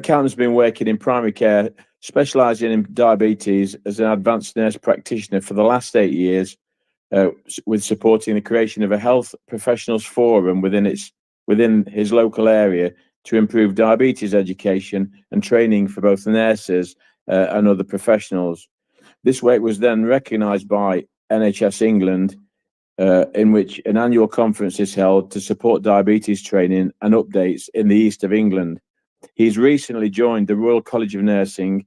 Callum's been working in primary care, specialising in diabetes as an advanced nurse practitioner for the last 8 years, with supporting the creation of a health professionals forum within his local area to improve diabetes education and training for both the nurses and other professionals. This work was then recognised by NHS England, in which an annual conference is held to support diabetes training and updates in the east of England. He's recently joined the Royal College of Nursing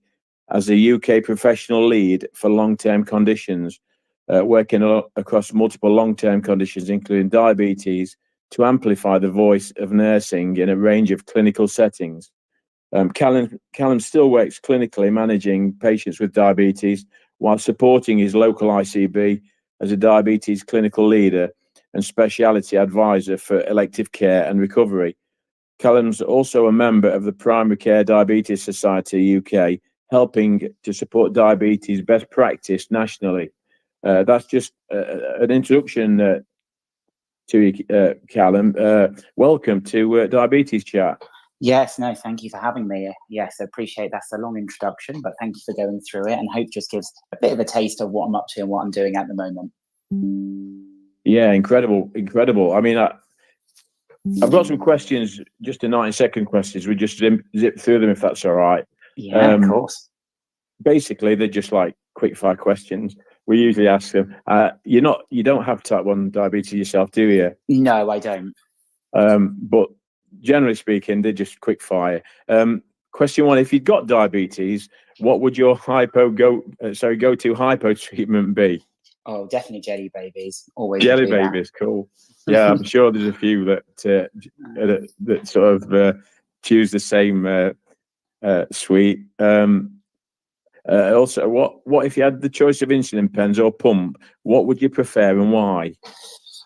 as a UK professional lead for long-term conditions, working across multiple long-term conditions, including diabetes, to amplify the voice of nursing in a range of clinical settings. Callum still works clinically, managing patients with diabetes while supporting his local ICB as a diabetes clinical leader and speciality advisor for elective care and recovery. Callum's also a member of the Primary Care Diabetes Society UK, helping to support diabetes best practice nationally. That's just an introduction to you, Callum. Welcome to Diabetes Chat. Yes, no, thank you for having me. Yes, I appreciate that's a long introduction, but thank you for going through it, and hope just gives a bit of a taste of what I'm up to and what I'm doing at the moment. Yeah, incredible. I mean, I've got some questions, just a 90-second questions. We just zip through them if that's all right. Yeah, of course. Basically, they're just like quick fire questions. We usually ask them. You don't have type 1 diabetes yourself, do you? No, I don't. But generally speaking, they're just quick fire. Question 1: if you'd got diabetes, what would your go-to hypo treatment be? Oh, definitely jelly babies. Always jelly babies. Cool. Yeah, I'm sure there's a few that sort of choose the same sweet. Also, what if you had the choice of insulin pens or pump? What would you prefer and why?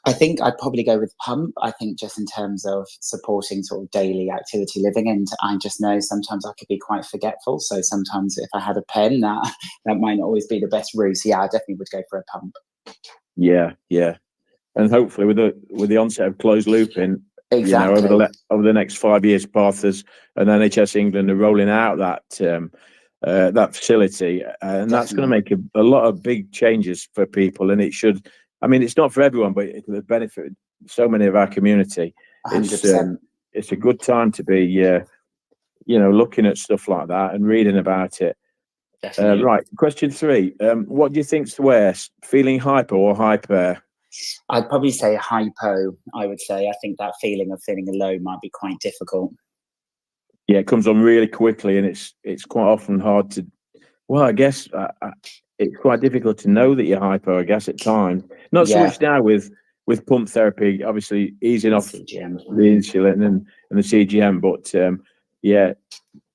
I think I'd probably go with pump. I think just in terms of supporting sort of daily activity living, and I just know sometimes I could be quite forgetful. So sometimes if I had a pen, that might not always be the best route. So yeah, I definitely would go for a pump. Yeah, and hopefully with the onset of closed looping, exactly, over the next 5 years, Parthas and NHS England are rolling out that facility, and that's going to make a lot of big changes for people, and it should. I mean, it's not for everyone, but it will benefit so many of our community. 100%. It's a good time to be, looking at stuff like that and reading about it. Right. Question 3. What do you think's worse, feeling hypo or hyper? I'd probably say hypo. I would say. I think that feeling of feeling low might be quite difficult. Yeah, it comes on really quickly, and it's quite often hard to. Well, I guess it's quite difficult to know that you're hypo. I guess at times, not so much now with pump therapy, obviously easing off CGM. the insulin and the CGM, but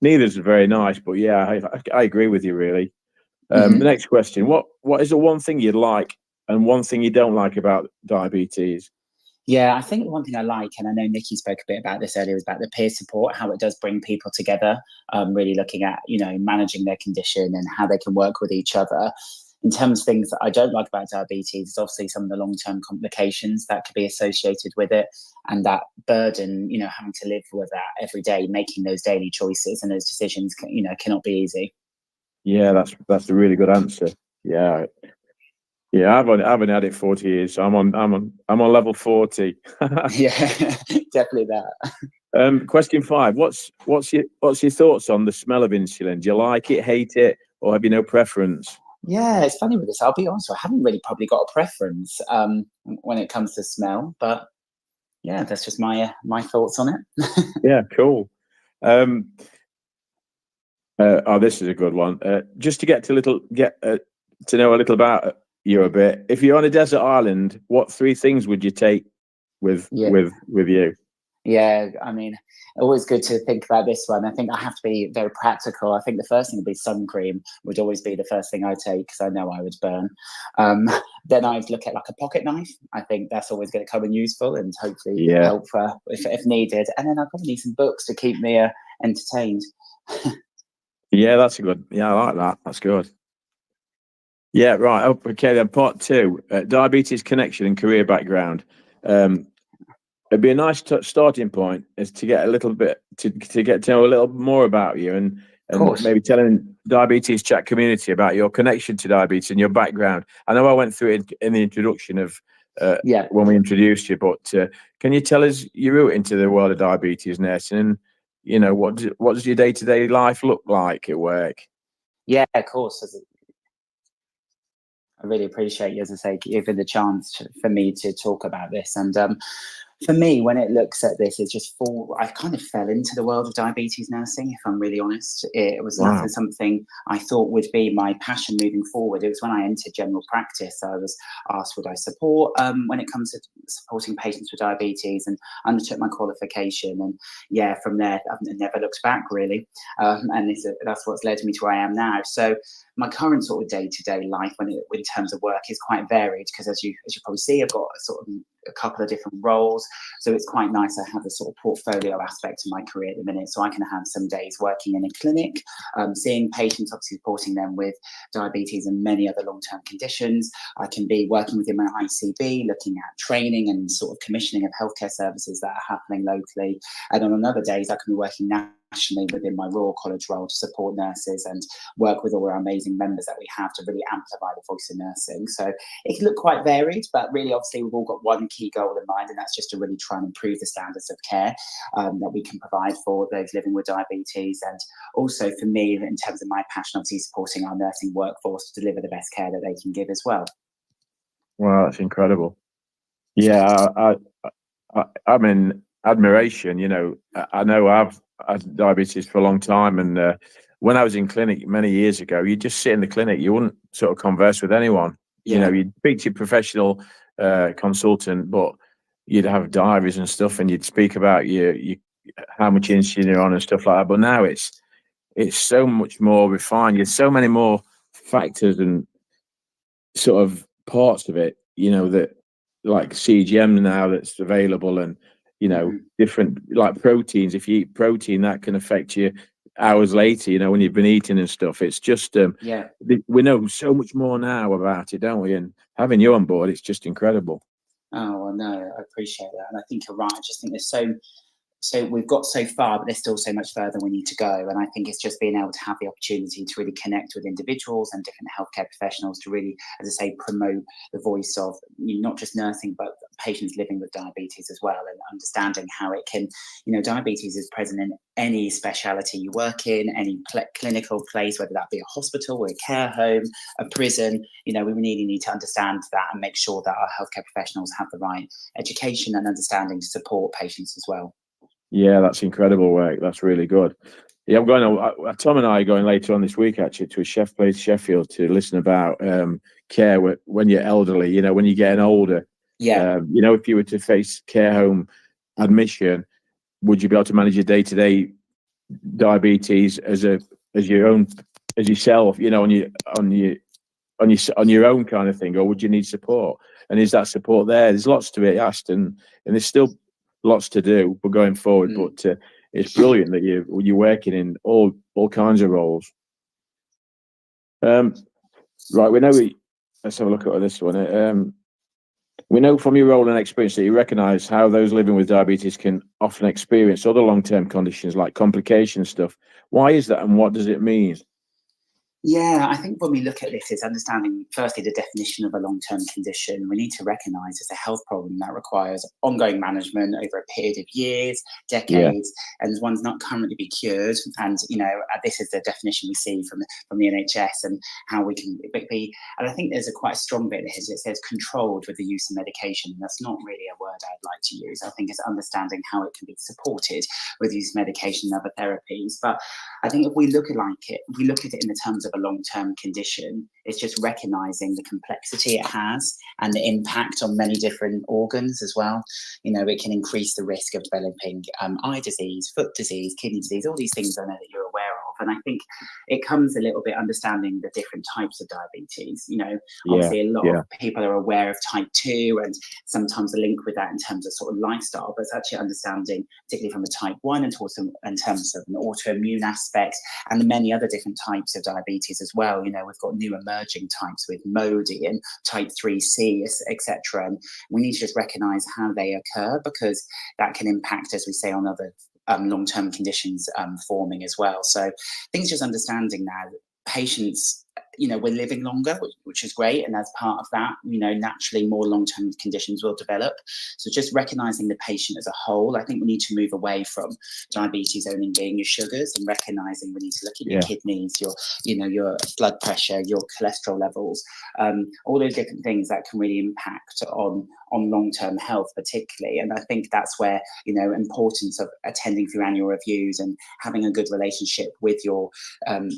neither's very nice. But yeah, I agree with you really. The next question: what is the one thing you'd like and one thing you don't like about diabetes? Yeah, I think one thing I like, and I know Nikki spoke a bit about this earlier, is about the peer support, how it does bring people together, really looking at, managing their condition and how they can work with each other. In terms of things that I don't like about diabetes, is obviously some of the long-term complications that could be associated with it, and that burden, having to live with that every day, making those daily choices and those decisions, cannot be easy. Yeah, that's a really good answer. Yeah. Yeah, I've only had it 40 years, so I'm on level 40. Yeah, definitely that. Question 5: What's your thoughts on the smell of insulin? Do you like it, hate it, or have you no preference? Yeah, it's funny with this. I'll be honest, I haven't really probably got a preference when it comes to smell, but yeah, that's just my thoughts on it. Yeah, cool. This is a good one. Just to get to know a little about you a bit. If you're on a desert island, what 3 things would you take with you? Yeah, I mean, always good to think about this one. I think I have to be very practical. I think the first thing would be sun cream. Would always be the first thing I take because I know I would burn. Then I'd look at like a pocket knife. I think that's always going to come in useful and hopefully help if needed. And then I'd probably need some books to keep me entertained. Yeah, that's a good. Yeah, I like that. That's good. Yeah, right. Okay, then part 2, diabetes connection and career background. it'd be a nice starting point is to get a little bit to get to know a little more about you, and maybe telling diabetes chat community about your connection to diabetes and your background. I know I went through it in the introduction of when we introduced you, but can you tell us your route into the world of diabetes nursing, and what does your day-to-day life look like at work? Yeah, of course. I really appreciate you, as I say, giving the chance for me to talk about this. And for me, when it looks at this, it's just I kind of fell into the world of diabetes nursing, if I'm really honest. It was nothing something I thought would be my passion moving forward. It was when I entered general practice, I was asked would I support when it comes to supporting patients with diabetes, and undertook my qualification. And yeah, from there, I've never looked back really. And that's what's led me to where I am now. So my current sort of day-to-day life in terms of work is quite varied, because as you probably see, I've got a couple of different roles. So it's quite nice. I have a sort of portfolio aspect to my career at the minute. So I can have some days working in a clinic, seeing patients, obviously supporting them with diabetes and many other long-term conditions. I can be working within my ICB, looking at training and sort of commissioning of healthcare services that are happening locally. And on other days, I can be working nationally within my Royal College role to support nurses and work with all our amazing members that we have to really amplify the voice of nursing. So it can look quite varied, but really, obviously, we've all got one key goal in mind, and that's just to really try and improve the standards of care that we can provide for those living with diabetes. And also for me, in terms of my passion, obviously supporting our nursing workforce to deliver the best care that they can give as well. Wow, that's incredible. Yeah, I'm in admiration. I know I've had diabetes for a long time, and when I was in clinic many years ago, you'd just sit in the clinic, you wouldn't sort of converse with anyone. You'd speak to your professional consultant, but you'd have diaries and stuff, and you'd speak about your how much insulin you're on and stuff like that. But now it's so much more refined. There's so many more factors and sort of parts of it, that like CGM now that's available, and different like proteins. If you eat protein, that can affect you hours later, when you've been eating and stuff. It's just we know so much more now about it, don't we? And having you on board, it's just incredible. Oh, well, no, I appreciate that. And I think you're right. I just think there's so we've got so far, but there's still so much further we need to go. And I think it's just being able to have the opportunity to really connect with individuals and different healthcare professionals to really, as I say, promote the voice of not just nursing, but patients living with diabetes as well, and understanding how it can, diabetes is present in any speciality you work in, any clinical place, whether that be a hospital or a care home, a prison. We really need to understand that and make sure that our healthcare professionals have the right education and understanding to support patients as well. Yeah, that's incredible work. That's really good. Yeah, I'm going. Tom and I are going later on this week actually to a chef place, Sheffield, to listen about care when you're elderly. When you're getting older. Yeah. If you were to face care home admission, would you be able to manage your day-to-day diabetes as yourself? On your own kind of thing, or would you need support? And is that support there? There's lots to be asked, and there's still lots to do. We're going forward, but it's brilliant that you're working in all kinds of roles. Right, let's have a look at this one. We know from your role and experience that you recognise how those living with diabetes can often experience other long-term conditions like complications stuff. Why is that, and what does it mean? Yeah, I think when we look at this, it's understanding, firstly, the definition of a long-term condition. We need to recognise it's a health problem that requires ongoing management over a period of years, decades, and one's not currently be cured. And, this is the definition we see from the NHS, and how we can be. And I think there's quite a strong bit here. It says controlled with the use of medication. And that's not really a word I'd like to use. I think it's understanding how it can be supported with use of medication and other therapies. But I think if we look at it in the terms of a long-term condition, it's just recognizing the complexity it has and the impact on many different organs as well. It can increase the risk of developing eye disease, foot disease, kidney disease, all these things I know that you're aware of. And I think it comes a little bit understanding the different types of diabetes. Obviously a lot of people are aware of type 2 and sometimes a link with that in terms of sort of lifestyle, but it's actually understanding, particularly from a type 1 and also in terms of an autoimmune aspect and the many other different types of diabetes as well. We've got new emerging types with MODY and type 3C, etc. And we need to just recognize how they occur, because that can impact, as we say, on other long-term conditions forming as well. So I think it's just understanding now that patients, we're living longer, which is great. And as part of that, naturally more long-term conditions will develop. So just recognizing the patient as a whole, I think we need to move away from diabetes only being your sugars and recognizing we need to look at your kidneys, your blood pressure, your cholesterol levels, all those different things that can really impact on long-term health particularly. And I think that's where, importance of attending through annual reviews and having a good relationship with your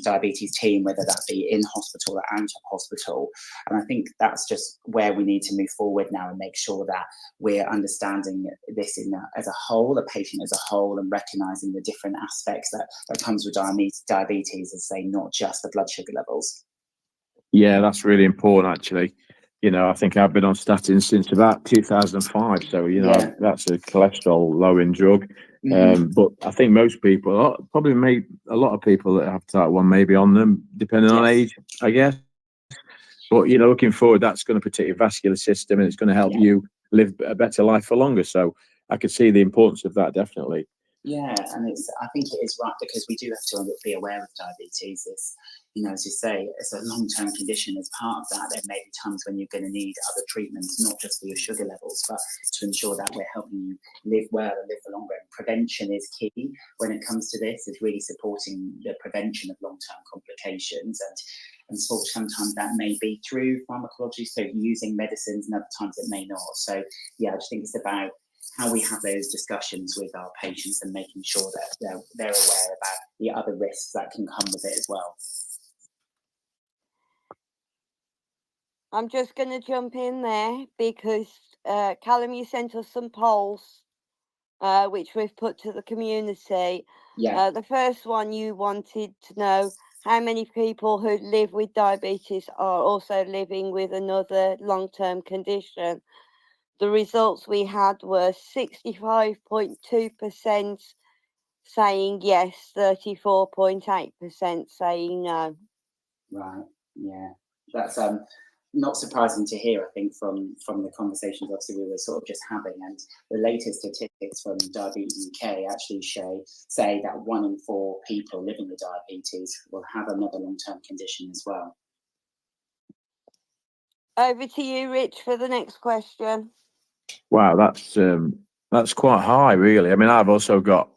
diabetes team, whether that be in hospital or out of hospital. And I think that's just where we need to move forward now and make sure that we're understanding this as a whole, the patient as a whole, and recognizing the different aspects that comes with diabetes, as say, not just the blood sugar levels. Yeah, that's really important, actually. I think I've been on statins since about 2005. So, that's a cholesterol lowering drug. But I think most people, probably a lot of people that have type 1 may be on them, depending on age, I guess. But, looking forward, that's going to protect your vascular system and it's going to help you live a better life for longer. So I could see the importance of that, definitely. Yeah, and I think it is right, because we do have to be aware of diabetes. It's, as you say, it's a long-term condition. As part of that, there may be times when you're going to need other treatments, not just for your sugar levels, but to ensure that we're helping you live well and live for longer. And prevention is key when it comes to this, is really supporting the prevention of long-term complications. And sometimes that may be through pharmacology, so using medicines, and other times it may not. So, I just think it's about how we have those discussions with our patients and making sure that they're aware about the other risks that can come with it as well. I'm just going to jump in there because, Callum, you sent us some polls, which we've put to the community. The first one, you wanted to know how many people who live with diabetes are also living with another long-term condition. The results we had were 65.2% saying yes, 34.8% saying no. Right, yeah. That's not surprising to hear, I think, from the conversations obviously we were sort of just having. And the latest statistics from Diabetes UK actually say that 1 in 4 people living with diabetes will have another long-term condition as well. Over to you, Rich, for the next question. Wow, that's quite high, really. I mean, I've got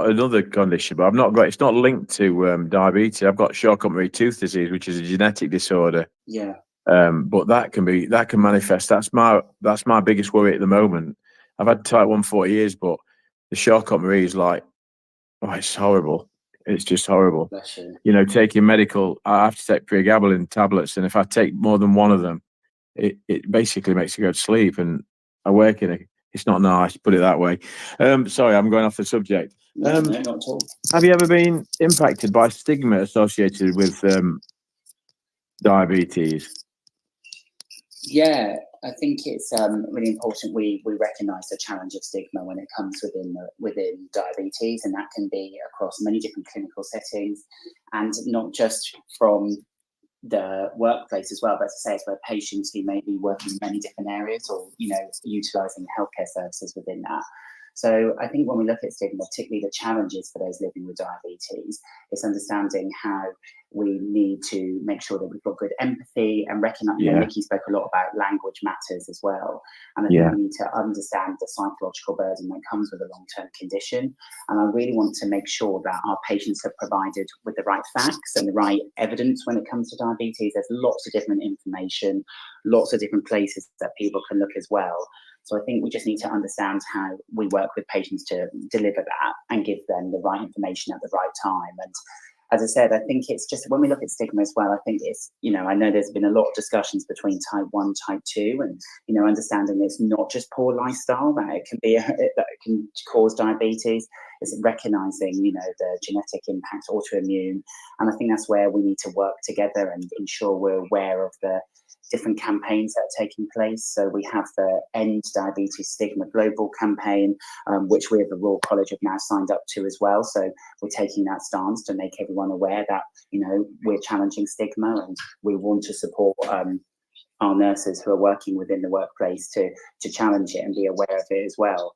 another condition, but it's not linked to diabetes. I've got Charcot-Marie tooth disease, which is a genetic disorder. Yeah. But that can manifest. That's my biggest worry at the moment. I've had type 1 for 40 years, but the Charcot-Marie is like, it's horrible. It's just horrible. Taking medical, I have to take pregabalin tablets, and if I take more than one of them, it basically makes you go to sleep. And I work it's not nice, put it that way. Sorry, I'm going off the subject. No, not at all. Have you ever been impacted by stigma associated with diabetes? Yeah, I think it's really important we recognise the challenge of stigma when it comes within diabetes, and that can be across many different clinical settings, and not just from the workplace as well, but as I say, it's where patients who may be working in many different areas or utilising healthcare services within that. So I think when we look at stigma, particularly the challenges for those living with diabetes, it's understanding how we need to make sure that we've got good empathy and recognise, Nikki spoke a lot about language matters as well. And I think we need to understand the psychological burden that comes with a long-term condition. And I really want to make sure that our patients are provided with the right facts and the right evidence when it comes to diabetes. There's lots of different information, lots of different places that people can look as well. So I think we just need to understand how we work with patients to deliver that and give them the right information at the right time. as I said, I think it's just when we look at stigma as well, I think it's, I know there's been a lot of discussions between type 1, type 2, and, understanding it's not just poor lifestyle, that it can be, that it can cause diabetes. It's recognizing, the genetic impact, autoimmune. And I think that's where we need to work together and ensure we're aware of the different campaigns that are taking place. So we have the End Diabetes Stigma Global campaign, which we at the Royal College have now signed up to as well. So we're taking that stance to make everyone aware that, we're challenging stigma, and we want to support our nurses who are working within the workplace to challenge it and be aware of it as well.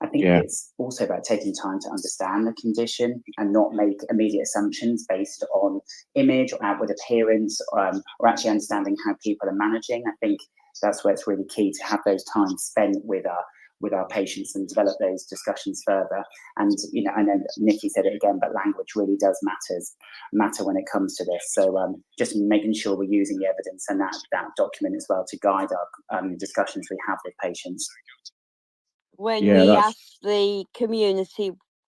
I think it's also about taking time to understand the condition and not make immediate assumptions based on image or outward appearance, or actually understanding how people are managing. I think that's where it's really key to have those times spent with our patients and develop those discussions further. And, I know Nikki said it again, but language really does matter when it comes to this. So just making sure we're using the evidence and that document as well to guide our discussions we have with patients. When we asked the community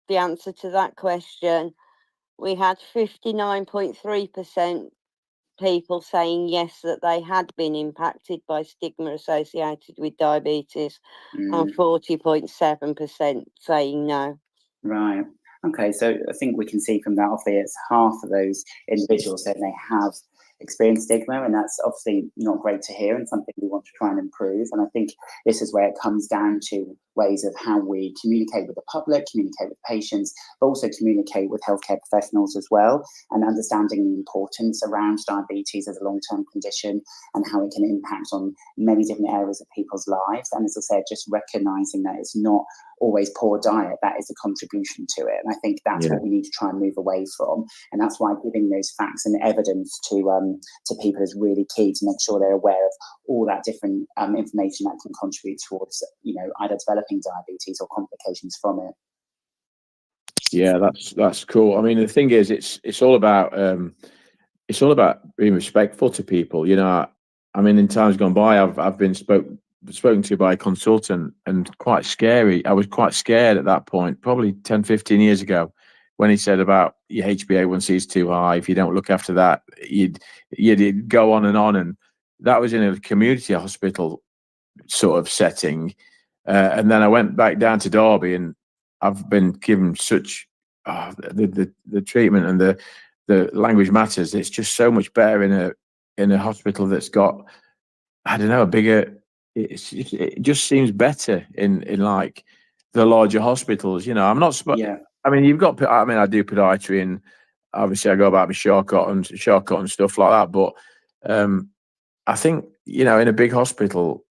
the answer to that question, we had 59.3% people saying yes, that they had been impacted by stigma associated with diabetes, and 40.7% saying no. Right. Okay. So I think we can see from that, obviously, it's half of those individuals saying they have experienced stigma, and that's obviously not great to hear and something we want to try and improve. And I think this is where it comes down to ways of how we communicate with the public, communicate with patients, but also communicate with healthcare professionals as well, and understanding the importance around diabetes as a long-term condition and how it can impact on many different areas of people's lives. And as I said, just recognizing that it's not always poor diet, that is a contribution to it. And I think that's what we need to try and move away from. And that's why giving those facts and evidence to people is really key, to make sure they're aware of all that different information that can contribute towards, either developing diabetes or complications from it. Yeah, that's cool. I mean, the thing is, it's all about being respectful to people. I mean, in times gone by, I've been spoken to by a consultant, and quite scary. I was quite scared at that point, probably 10, 15 years ago, when he said about your HbA1c is too high. If you don't look after that, you'd go on. And that was in a community hospital sort of setting. And then I went back down to Derby, and I've been given such the treatment, and the language matters. It's just so much better in a hospital that's got, I don't know, a bigger. It just seems better in like the larger hospitals. I'm not. I mean, you've got. I mean, I do podiatry, and obviously I go about my shortcut and stuff like that. But I think in a big hospital,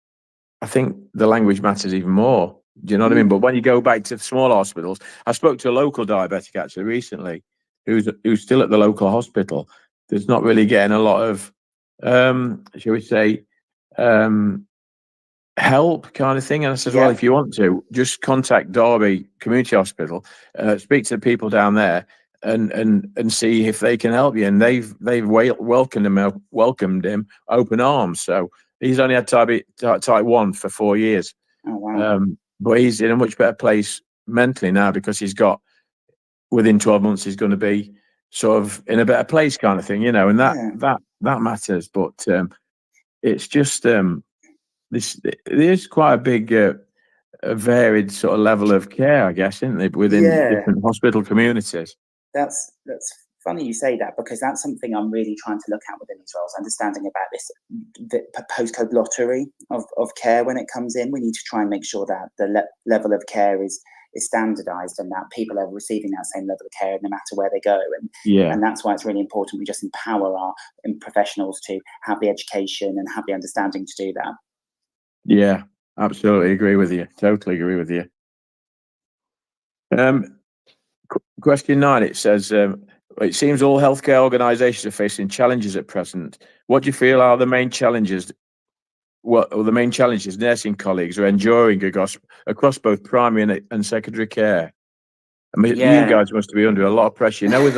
I think the language matters even more. Do you know what I mean? But when you go back to small hospitals, I spoke to a local diabetic actually recently, who's still at the local hospital. There's not really getting a lot of, shall we say, help kind of thing. And I said, well, if you want to, just contact Derby Community Hospital, speak to the people down there, and see if they can help you. And they've welcomed him open arms. So he's only had type 1 for 4 years. Oh, wow. But he's in a much better place mentally now, because he's got, within 12 months, he's going to be sort of in a better place kind of thing, and that matters. But it's just there's quite a big a varied sort of level of care, I guess, isn't there, within different hospital communities. That's funny you say that, because that's something I'm really trying to look at within these roles, understanding about the postcode lottery of care when it comes in. We need to try and make sure that the level of care is standardized, and that people are receiving that same level of care no matter where they go. And that's why it's really important we just empower our professionals to have the education and have the understanding to do that. Yeah, absolutely agree with you. Totally agree with you. Question 9, it says, it seems all healthcare organisations are facing challenges at present. What do you feel are the main challenges? What are the main challenges nursing colleagues are enduring across both primary and secondary care? I mean, you guys must be under a lot of pressure, with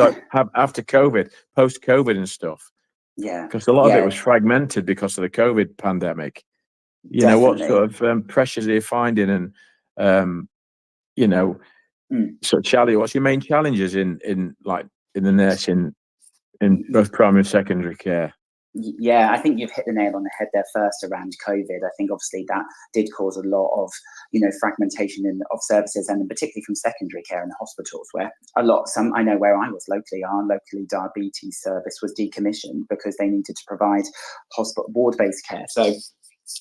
after COVID, post-COVID and stuff. Yeah. Because a lot of it was fragmented because of the COVID pandemic. What sort of pressures are you finding, and sort of challenge? What's your main challenges in like in the nursing in both primary and secondary care? Yeah, I think you've hit the nail on the head there first around COVID. I think obviously that did cause a lot of, fragmentation of services, and particularly from secondary care in the hospitals, where I know where I was locally, our locally diabetes service was decommissioned because they needed to provide hospital ward-based care. So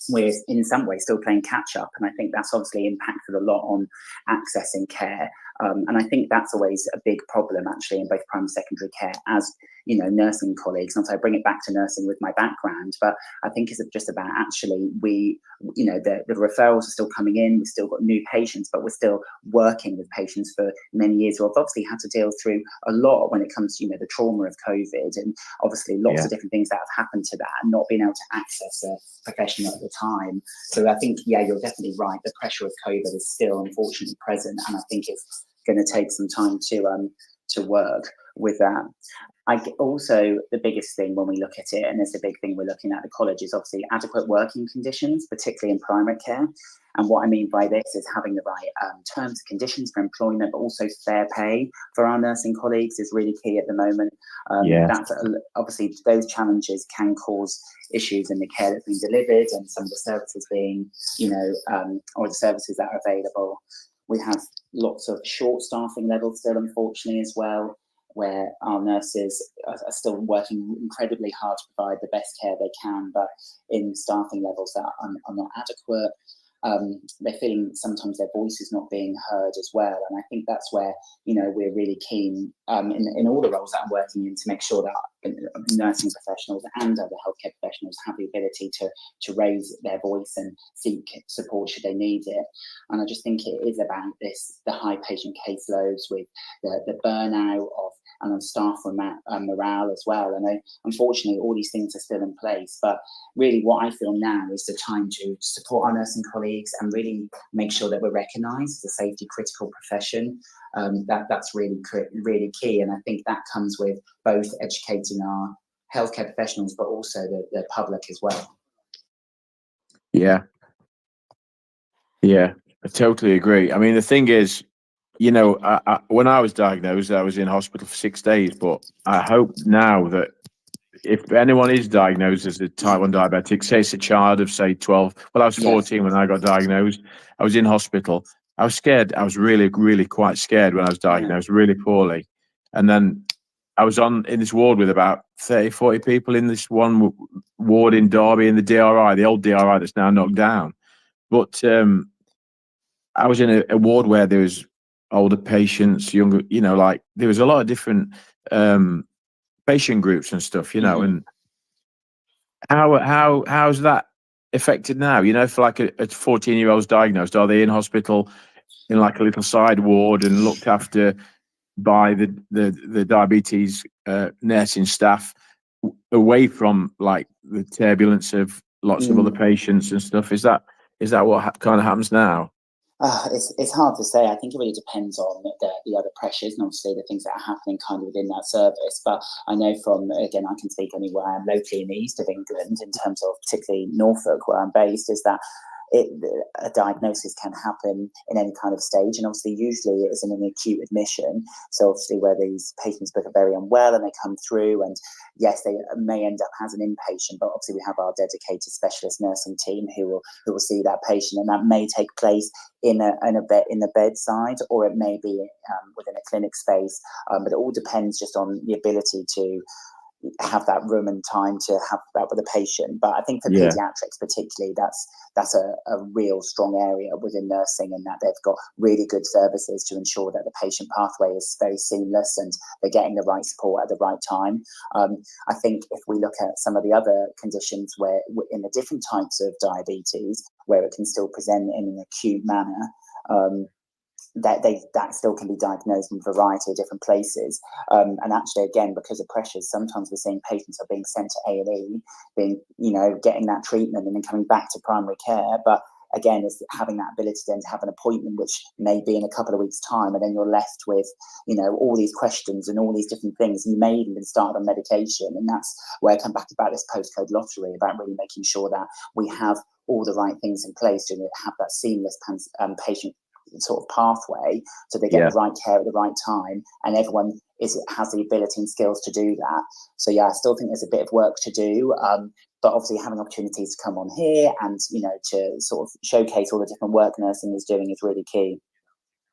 we're in some way still playing catch up, and I think that's obviously impacted a lot on accessing care. And I think that's always a big problem actually in both primary and secondary care, as nursing colleagues. And so I bring it back to nursing with my background, but I think it's just about actually the referrals are still coming in, we've still got new patients, but we're still working with patients for many years who have obviously had to deal through a lot when it comes to the trauma of COVID, and obviously lots of different things that have happened to that, and not being able to access a professional at the time. So I think, yeah, you're definitely right. The pressure of COVID is still unfortunately present, and I think it's going to take some time to work with that. Also, the biggest thing when we look at it, and it's a big thing we're looking at the college, is obviously adequate working conditions, particularly in primary care. And what I mean by this is having the right terms, conditions for employment, but also fair pay for our nursing colleagues is really key at the moment. That's obviously, those challenges can cause issues in the care that's being delivered, and some of the services being, or the services that are available. We have lots of short staffing levels still, unfortunately, as well, where our nurses are still working incredibly hard to provide the best care they can, but in staffing levels that are not adequate. They're feeling sometimes their voice is not being heard as well. And I think that's where, we're really keen in all the roles that I'm working in to make sure that nursing professionals and other healthcare professionals have the ability to raise their voice and seek support should they need it. And I just think it is about the high patient caseloads with the burnout of and on staff morale as well. And unfortunately, all these things are still in place. But really what I feel now is the time to support our nursing colleagues and really make sure that we're recognised as a safety critical profession. That's really key. And I think that comes with both educating our healthcare professionals, but also the public as well. Yeah, I totally agree. I mean, the thing is, when I was diagnosed, I was in hospital for 6 days, but I hope now that if anyone is diagnosed as a type 1 diabetic, say it's a child of, say, 12, well, I was 14 when I got diagnosed. I was in hospital. I was scared. I was really, really quite scared when I was diagnosed, really poorly. And then I was in this ward with about 30, 40 people in this one ward in Derby in the DRI, the old DRI that's now knocked down. But I was in a ward where there was older patients, younger, there was a lot of different patient groups and stuff, and how's that affected now? For like a 14-year-old's diagnosed, are they in hospital in like a little side ward and looked after by the diabetes nursing staff, away from like the turbulence of lots of other patients and stuff? Is that what kind of happens now? It's hard to say. I think it really depends on the other pressures and obviously the things that are happening kind of within that service. But I know again, I can speak only where I'm locally in the east of England, in terms of particularly Norfolk, where I'm based, is that a diagnosis can happen in any kind of stage, and obviously usually it is in an acute admission, so obviously where these patients are very unwell and they come through, and yes, they may end up as an inpatient, but obviously we have our dedicated specialist nursing team who will see that patient, and that may take place in the bedside, or it may be within a clinic space, but it all depends just on the ability to have that room and time to have that with a patient. But I think for pediatrics particularly, that's a real strong area within nursing, and that they've got really good services to ensure that the patient pathway is very seamless and they're getting the right support at the right time. I think if we look at some of the other conditions where in the different types of diabetes, where it can still present in an acute manner, that still can be diagnosed in a variety of different places, and actually again, because of pressures, sometimes we're seeing patients are being sent to A&E, getting that treatment and then coming back to primary care. But again, is having that ability then to have an appointment which may be in a couple of weeks' time, and then you're left with all these questions and all these different things. You may even been started on medication, and that's where I come back about this postcode lottery, about really making sure that we have all the right things in place to have that seamless patient sort of pathway, so they get the right care at the right time, and everyone has the ability and skills to do that. So yeah, I still think there's a bit of work to do. But obviously having opportunities to come on here and, you know, to sort of showcase all the different work nursing is doing is really key.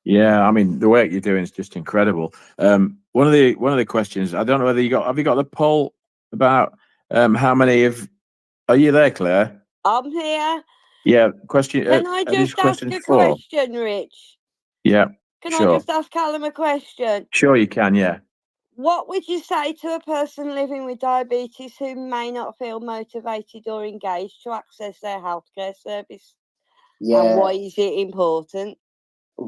Yeah, I mean, the work you're doing is just incredible. One of the questions, I don't know whether have you got the poll about how many are you there, Claire? I'm here. Yeah, question. Can I just ask a question, Rich? Yeah. Can I just ask Callum a question? Sure, you can, yeah. What would you say to a person living with diabetes who may not feel motivated or engaged to access their healthcare service? Yeah. And why is it important?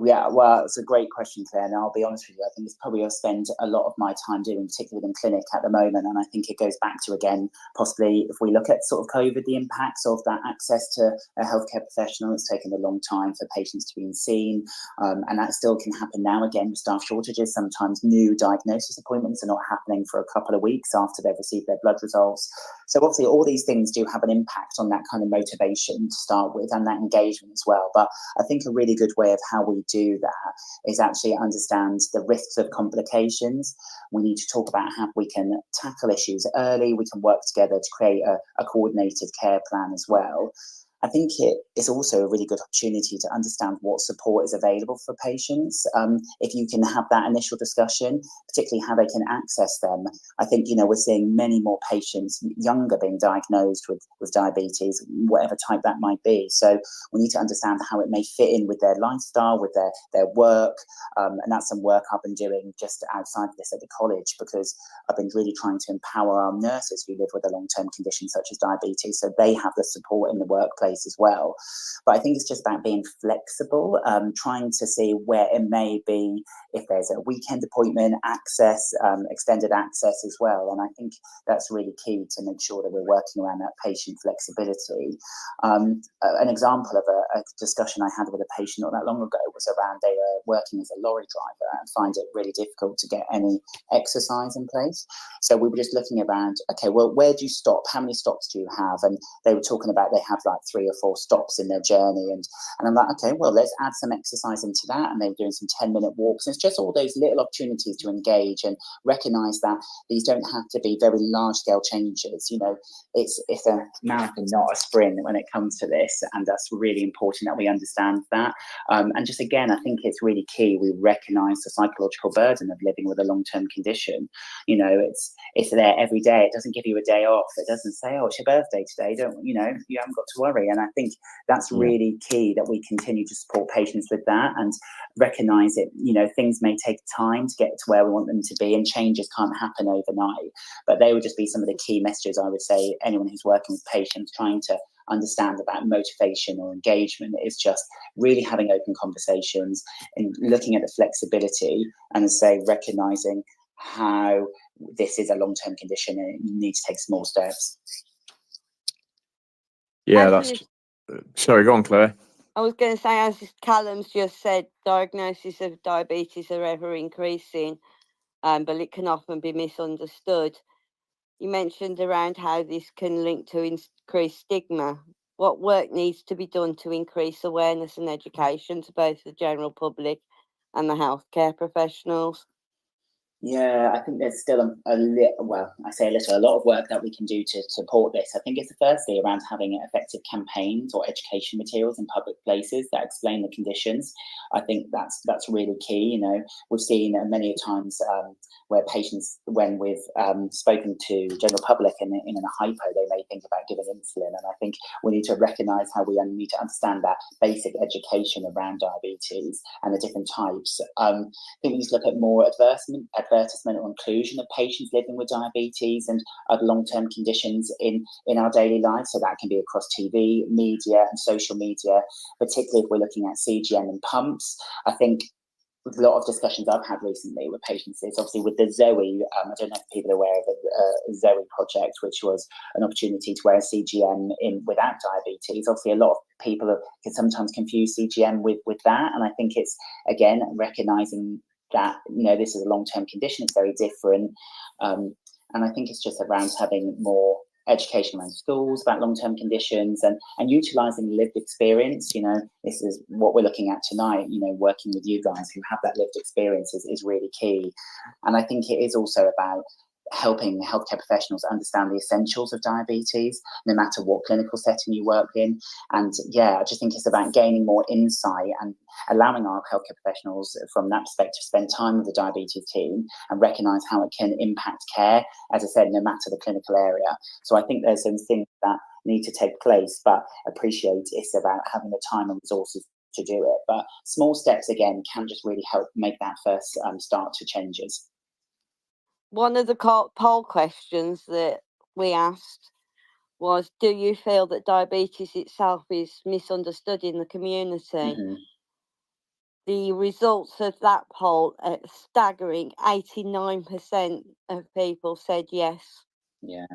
Yeah, well, it's a great question, Claire, and I'll be honest with you, I think it's probably what I spend a lot of my time doing, particularly within clinic at the moment, and I think it goes back to, again, possibly if we look at sort of COVID, the impacts of that access to a healthcare professional. It's taken a long time for patients to be seen, and that still can happen now, again, with staff shortages. Sometimes new diagnosis appointments are not happening for a couple of weeks after they've received their blood results. So obviously all these things do have an impact on that kind of motivation to start with, and that engagement as well. But I think a really good way of how we do that is actually understand the risks of complications. We need to talk about how we can tackle issues early. We can work together to create a coordinated care plan as well. I think it is also a really good opportunity to understand what support is available for patients. If you can have that initial discussion, particularly how they can access them. I think, you know, we're seeing many more patients younger being diagnosed with diabetes, whatever type that might be. So we need to understand how it may fit in with their lifestyle, with their work. And that's some work I've been doing just outside of this at the college, because I've been really trying to empower our nurses who live with a long-term condition such as diabetes, so they have the support in the workplace as well. But I think it's just about being flexible, trying to see where it may be, if there's a weekend appointment, access, extended access as well. And I think that's really key to make sure that we're working around that patient flexibility. An example of a discussion I had with a patient not that long ago was around they were working as a lorry driver and find it really difficult to get any exercise in place. So we were just looking around, okay, well, where do you stop? How many stops do you have? And they were talking about they have like 3 or 4 stops in their journey. And I'm like, okay, well, let's add some exercise into that. And they were doing some 10-minute walks. And it's just all those little opportunities to engage and recognize that these don't have to be very large scale changes. You know, it's a marathon, not a sprint when it comes to this. And that's really important that we understand that. And just again, I think it's really key we recognize the psychological burden of living with a long-term condition. You know, it's there every day. It doesn't give you a day off. It doesn't say, oh, it's your birthday today. You haven't got to worry. And I think that's really key that we continue to support patients with that and recognize it. You know, things may take time to get to where we want them to be, and changes can't happen overnight. But they would just be some of the key messages I would say anyone who's working with patients trying to understand about motivation or engagement is just really having open conversations and looking at the flexibility and recognizing how this is a long-term condition and you need to take small steps. Yeah, sorry, go on, Claire. I was going to say, as Callum's just said, diagnosis of diabetes are ever increasing, but it can often be misunderstood. You mentioned around how this can link to increased stigma. What work needs to be done to increase awareness and education to both the general public and the healthcare professionals? Yeah, I think there's still a lot of work that we can do to support this. I think it's firstly around having effective campaigns or education materials in public places that explain the conditions. I think that's really key. You know, we've seen many times where patients, when we've spoken to general public in a hypo, they may think about giving insulin. And I think we need to recognise how we need to understand that basic education around diabetes and the different types. I think we need to look at more advertisement or inclusion of patients living with diabetes and other long-term conditions in our daily lives. So that can be across TV, media and social media, particularly if we're looking at CGM and pumps. I think a lot of discussions I've had recently with patients is obviously with the Zoe, I don't know if people are aware of the Zoe project, which was an opportunity to wear a CGM without diabetes. Obviously, a lot of people can sometimes confuse CGM with that. And I think it's, again, recognising that, you know, this is a long-term condition, it's very different. And I think it's just around having more education around schools about long-term conditions, and utilising lived experience. This is what we're looking at tonight. Working with you guys who have that lived experience is really key. And I think it is also about helping healthcare professionals understand the essentials of diabetes, no matter what clinical setting you work in. And I just think it's about gaining more insight and allowing our healthcare professionals from that perspective spend time with the diabetes team and recognise how it can impact care, as I said, no matter the clinical area. So I think there's some things that need to take place, but appreciate it's about having the time and resources to do it. But small steps, again, can just really help make that first start to changes. One of the poll questions that we asked was, do you feel that diabetes itself is misunderstood in the community? The results of that poll, a staggering 89% of people said yes. Yeah,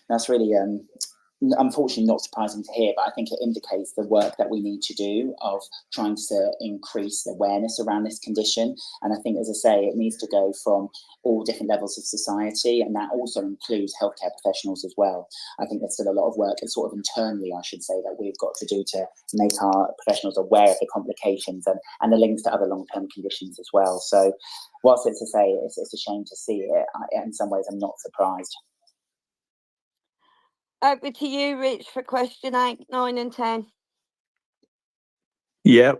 that's really unfortunately not surprising to hear, but I think it indicates the work that we need to do of trying to increase awareness around this condition. And I think, as I say, it needs to go from all different levels of society, and that also includes healthcare professionals as well. I think there's still a lot of work, sort of internally, I should say, that we've got to do to make our professionals aware of the complications and the links to other long-term conditions as well. So whilst it's to say it's a shame to see it, in some ways I'm not surprised. Over to you, Rich, for question 8, 9 and 10. Yeah.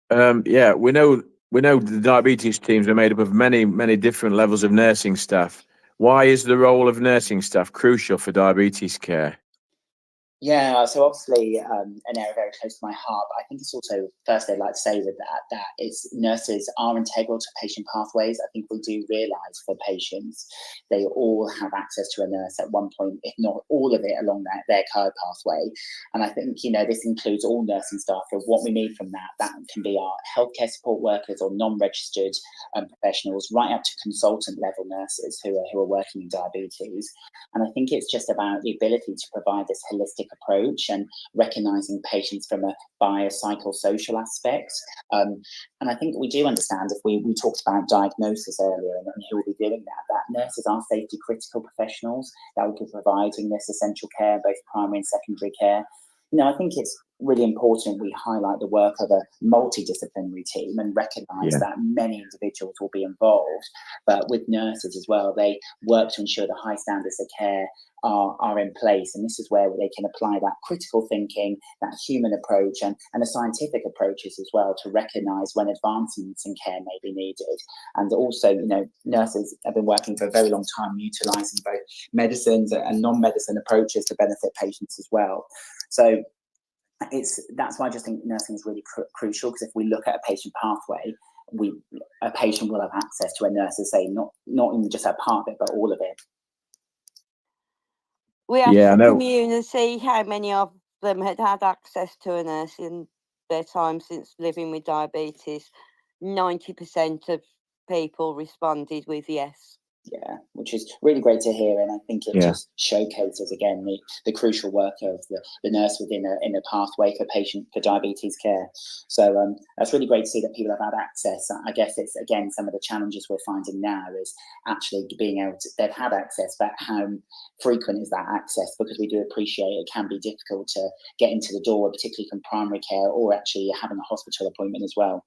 We know the diabetes teams are made up of many different levels of nursing staff. Why is the role of nursing staff crucial for diabetes care? Yeah, so obviously an area very close to my heart, but I think it's also, first I'd like to say with that it's nurses are integral to patient pathways. I think we do realise for patients, they all have access to a nurse at one point, if not all of it, along their care pathway. And I think, this includes all nursing staff. So what we need from that can be our healthcare support workers or non-registered professionals, right up to consultant level nurses who are working in diabetes. And I think it's just about the ability to provide this holistic approach and recognizing patients from a biopsychosocial aspect. And I think we do understand, if we talked about diagnosis earlier and who will be doing that nurses are safety critical professionals that will be providing this essential care, both primary and secondary care. I think it's really important we highlight the work of a multidisciplinary team and recognise that many individuals will be involved, but with nurses as well, they work to ensure the high standards of care are in place. And this is where they can apply that critical thinking, that human approach and the scientific approaches as well to recognise when advancements in care may be needed. And also, nurses have been working for a very long time utilising both medicines and non-medicine approaches to benefit patients as well. So that's why I just think nursing is really crucial, because if we look at a patient pathway, a patient will have access to a nurse, as say, not even just a part of it, but all of it. We asked the community how many of them had access to a nurse in their time since living with diabetes. 90% of people responded with yes. Yeah, which is really great to hear, and I think it just showcases again the crucial work of the nurse within a pathway for diabetes care. So that's really great to see that people have had access. I guess it's again some of the challenges we're finding now is actually being able to, they've had access, but how frequent is that access? Because we do appreciate it can be difficult to get into the door, particularly from primary care or actually having a hospital appointment as well.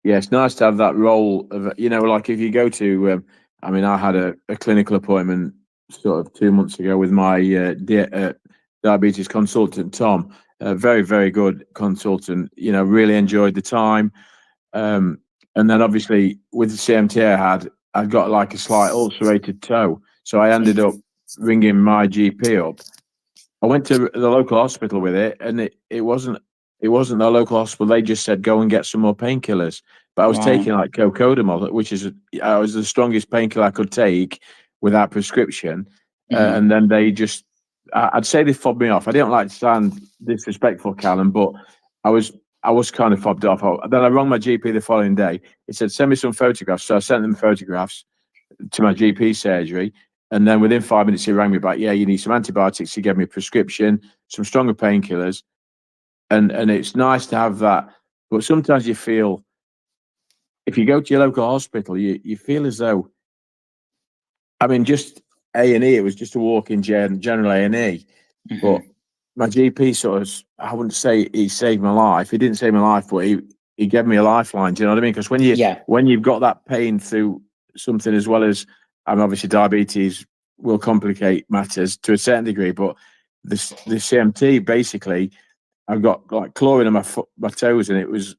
Yeah, it's nice to have that role of, like if you go to, I had a clinical appointment sort of 2 months ago with my diabetes consultant, Tom, a very, very good consultant, really enjoyed the time. And then obviously with the CMT I'd got like a slight ulcerated toe. So I ended up ringing my GP up. I went to the local hospital with it, and it wasn't the local hospital. They just said, go and get some more painkillers. But I was taking like cocodamol, which is was the strongest painkiller I could take without prescription. And then they just, I'd say they fobbed me off. I didn't like to sound disrespectful, Callum, but I was kind of fobbed off. Then I rang my GP the following day. He said, send me some photographs. So I sent them photographs to my GP surgery. And then within 5 minutes, he rang me back. Yeah, you need some antibiotics. He gave me a prescription, some stronger painkillers. And it's nice to have that. But sometimes you feel, if you go to your local hospital, you feel as though, just A&E. It was just a walk in general A&E. But my GP sort of, I wouldn't say he saved my life. He didn't save my life, but he gave me a lifeline. Do you know what I mean? Because when you've got that pain through something as well as, obviously diabetes will complicate matters to a certain degree, but the CMT, basically, I've got like chlorine on my toes, and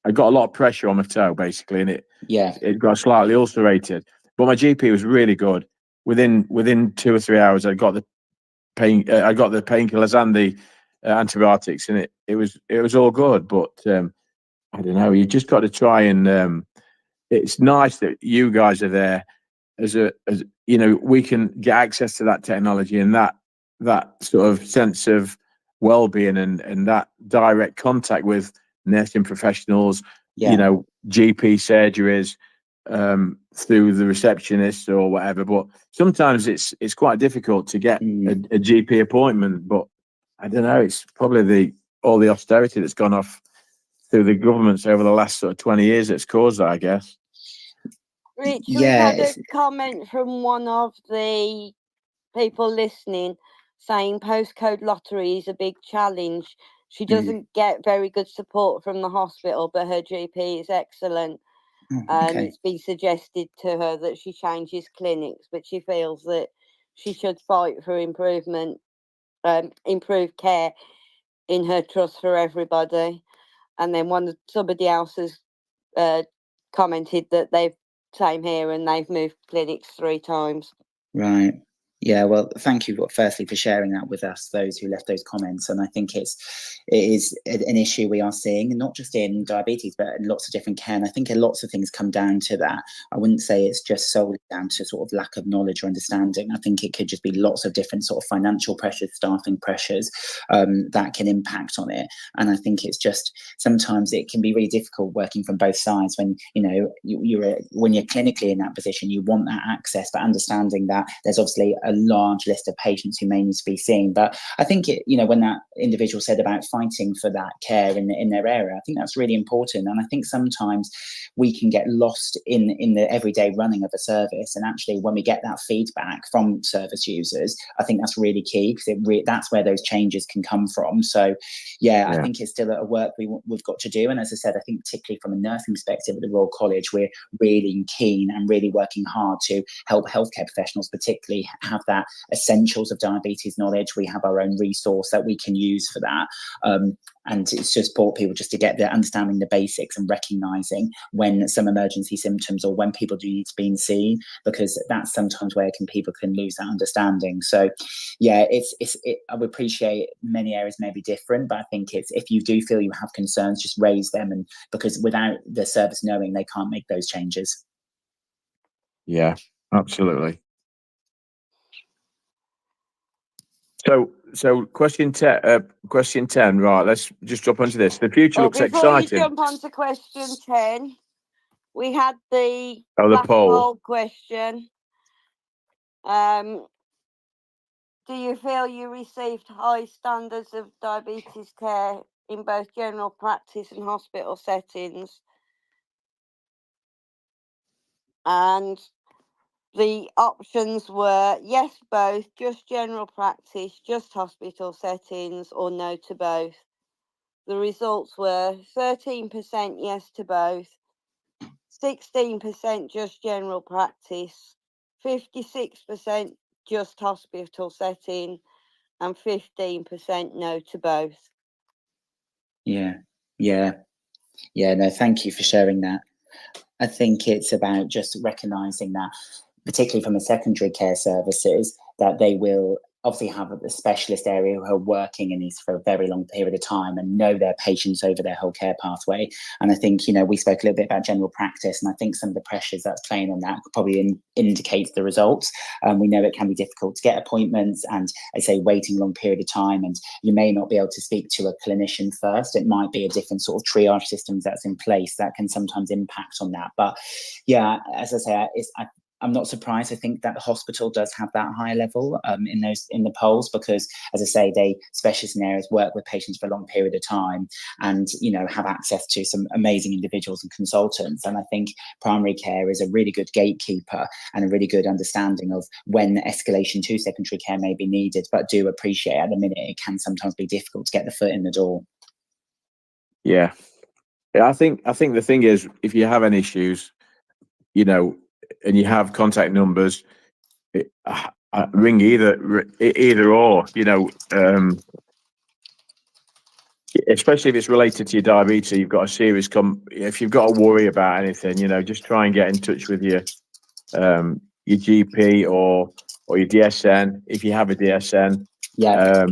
I got a lot of pressure on my toe, basically, and it got slightly ulcerated. But my GP was really good. Within 2 or 3 hours, I got the painkillers and the antibiotics, and it was all good. But I don't know. You just got to try and. It's nice that you guys are there, as we can get access to that technology and that sort of sense of well-being and that direct contact with nursing professionals, GP surgeries, through the receptionist or whatever. But sometimes it's quite difficult to get a GP appointment. But I don't know. It's probably all the austerity that's gone off through the governments over the last sort of 20 years that's caused that, I guess. Rich, we've had a comment from one of the people listening saying postcode lottery is a big challenge. She doesn't get very good support from the hospital, but her GP is excellent. It's been suggested to her that she changes clinics, but she feels that she should fight for improved care in her trust for everybody. And then somebody else has commented that same here, and they've moved clinics 3 times. Right. Yeah, well, thank you, firstly, for sharing that with us, those who left those comments. And I think it is an issue we are seeing, and not just in diabetes, but in lots of different care. And I think lots of things come down to that. I wouldn't say it's just solely down to sort of lack of knowledge or understanding. I think it could just be lots of different sort of financial pressures, staffing pressures that can impact on it. And I think it's just sometimes it can be really difficult working from both sides when, when you're clinically in that position, you want that access, but understanding that there's obviously a large list of patients who may need to be seen. But I think when that individual said about fighting for that care in their area, I think that's really important. And I think sometimes we can get lost in the everyday running of a service, and actually when we get that feedback from service users, I think that's really key, because that's where those changes can come from. So I think it's still a work we've got to do. And as I said, I think particularly from a nursing perspective at the Royal College, we're really keen and really working hard to help healthcare professionals particularly have that essentials of diabetes knowledge. We have our own resource that we can use for that. And it's just support people just to get the understanding the basics and recognizing when some emergency symptoms or when people do need to be seen, because that's sometimes where people can lose that understanding. So I would appreciate many areas may be different, but I think it's, if you do feel you have concerns, just raise them, and because without the service knowing, they can't make those changes. Yeah, absolutely. So question 10, right, let's just jump onto this. The future looks before exciting. Before you jump onto question 10, we had the poll question. Do you feel you received high standards of diabetes care in both general practice and hospital settings? And the options were yes, both, just general practice, just hospital settings, or no to both. The results were 13% yes to both, 16% just general practice, 56% just hospital setting, and 15% no to both. No, thank you for sharing that. I think it's about just recognizing that, particularly from the secondary care services, that they will obviously have a specialist area who are working in these for a very long period of time and know their patients over their whole care pathway. And I think, we spoke a little bit about general practice, and I think some of the pressures that's playing on that probably indicates the results. We know it can be difficult to get appointments, and I say waiting a long period of time, and you may not be able to speak to a clinician first. It might be a different sort of triage systems that's in place that can sometimes impact on that. But as I say, I'm not surprised. I think that the hospital does have that higher level in the polls, because, as I say, they specialists in areas, work with patients for a long period of time, and have access to some amazing individuals and consultants. And I think primary care is a really good gatekeeper and a really good understanding of when escalation to secondary care may be needed. But do appreciate at the minute it can sometimes be difficult to get the foot in the door. Yeah, I think the thing is, if you have any issues, and you have contact numbers, ring either or, especially if it's related to your diabetes. You've got a serious if you've got to worry about anything, just try and get in touch with your GP or your DSN, if you have a DSN. Yeah.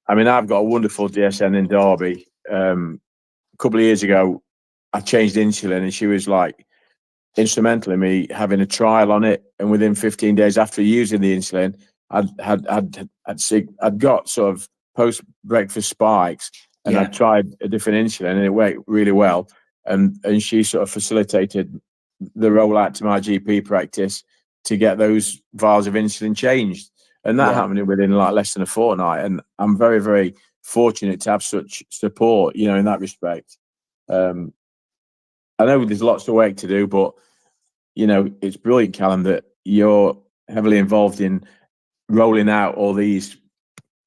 I mean, I've got a wonderful DSN in Derby. A couple of years ago, I changed insulin, and she was like instrumental in me having a trial on it. And within 15 days after using the insulin, I'd got sort of post-breakfast spikes, and I tried a different insulin, and it worked really well. And she sort of facilitated the rollout to my GP practice to get those vials of insulin changed. And that happened within like less than a fortnight. And I'm very, very fortunate to have such support, in that respect. I know there's lots of work to do, but, it's brilliant, Callum, that you're heavily involved in rolling out all these,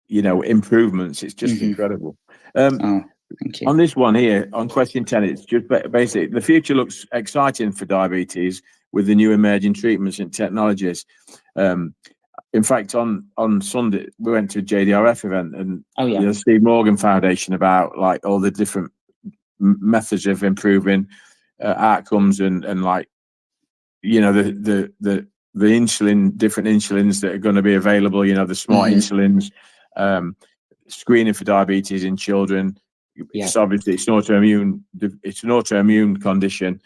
improvements. It's just incredible. Thank you. On this one here, on question 10, it's just basically the future looks exciting for diabetes with the new emerging treatments and technologies. In fact, on Sunday, we went to a JDRF event, and the Steve Morgan Foundation, about like all the different methods of improving outcomes, and like, the insulin, different insulins that are going to be available, the smart insulins, screening for diabetes in children. It's obviously it's an autoimmune condition,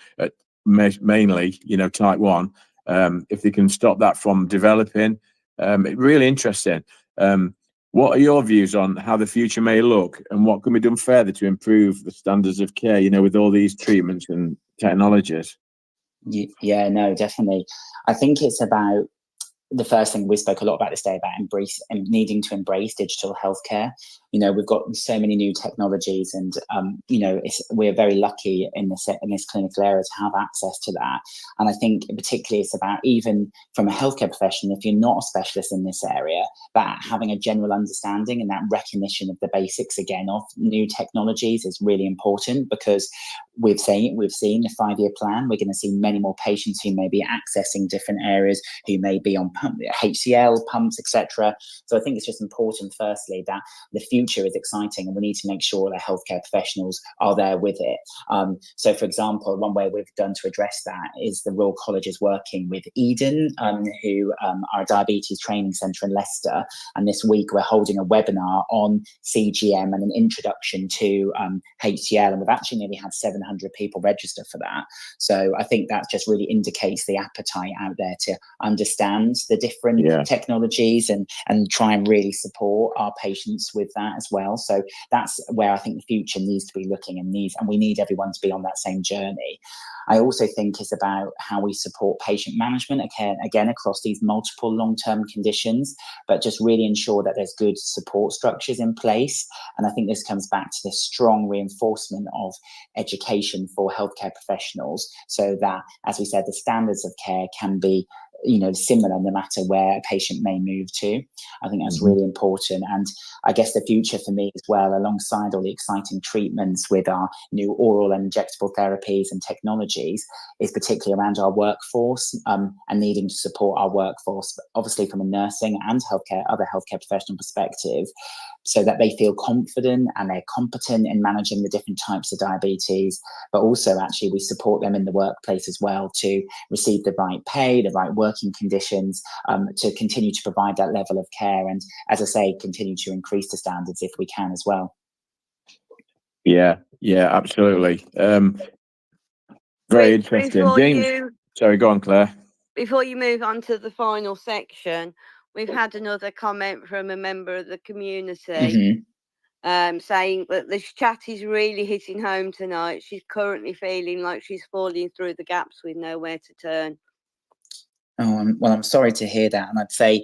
mainly, type 1. If they can stop that from developing, it's really interesting. What are your views on how the future may look, and what can be done further to improve the standards of care, with all these treatments and technologies? Yeah, no, definitely. I think it's about the first thing we spoke a lot about this day, about needing to embrace digital healthcare. We've got so many new technologies, and we're very lucky in this clinical area to have access to that. And I think particularly it's about, even from a healthcare professional, if you're not a specialist in this area, but having a general understanding and that recognition of the basics again of new technologies is really important, because we've seen the 5-year plan. We're going to see many more patients who may be accessing different areas, who may be on HCL pumps, etc. So I think it's just important, firstly, that the future is exciting, and we need to make sure that healthcare professionals are there with it. So, for example, one way we've done to address that is the Royal College is working with Eden, who are a diabetes training centre in Leicester. And this week we're holding a webinar on CGM and an introduction to HCL, and we've actually nearly had 700 people register for that. So I think that just really indicates the appetite out there to understand the different technologies and try and really support our patients with that as well. So that's where I think the future needs to be looking, and we need everyone to be on that same journey. I also think it's about how we support patient management, again across these multiple long-term conditions, but just really ensure that there's good support structures in place. And I think this comes back to the strong reinforcement of education for healthcare professionals, so that, as we said, the standards of care can be similar no matter where a patient may move to. I think that's really important. And I guess the future for me as well, alongside all the exciting treatments with our new oral and injectable therapies and technologies, is particularly around our workforce, and needing to support our workforce, obviously from a nursing and other healthcare professional perspective, so that they feel confident and they're competent in managing the different types of diabetes. But also, actually, we support them in the workplace as well to receive the right pay, the right working conditions, to continue to provide that level of care. And, as I say, continue to increase the standards if we can as well. Yeah, absolutely. Very interesting. James, sorry, go on, Claire. Before you move on to the final section, we've had another comment from a member of the community, saying that this chat is really hitting home tonight. She's currently feeling like she's falling through the gaps with nowhere to turn. Oh, well, I'm sorry to hear that. And I'd say,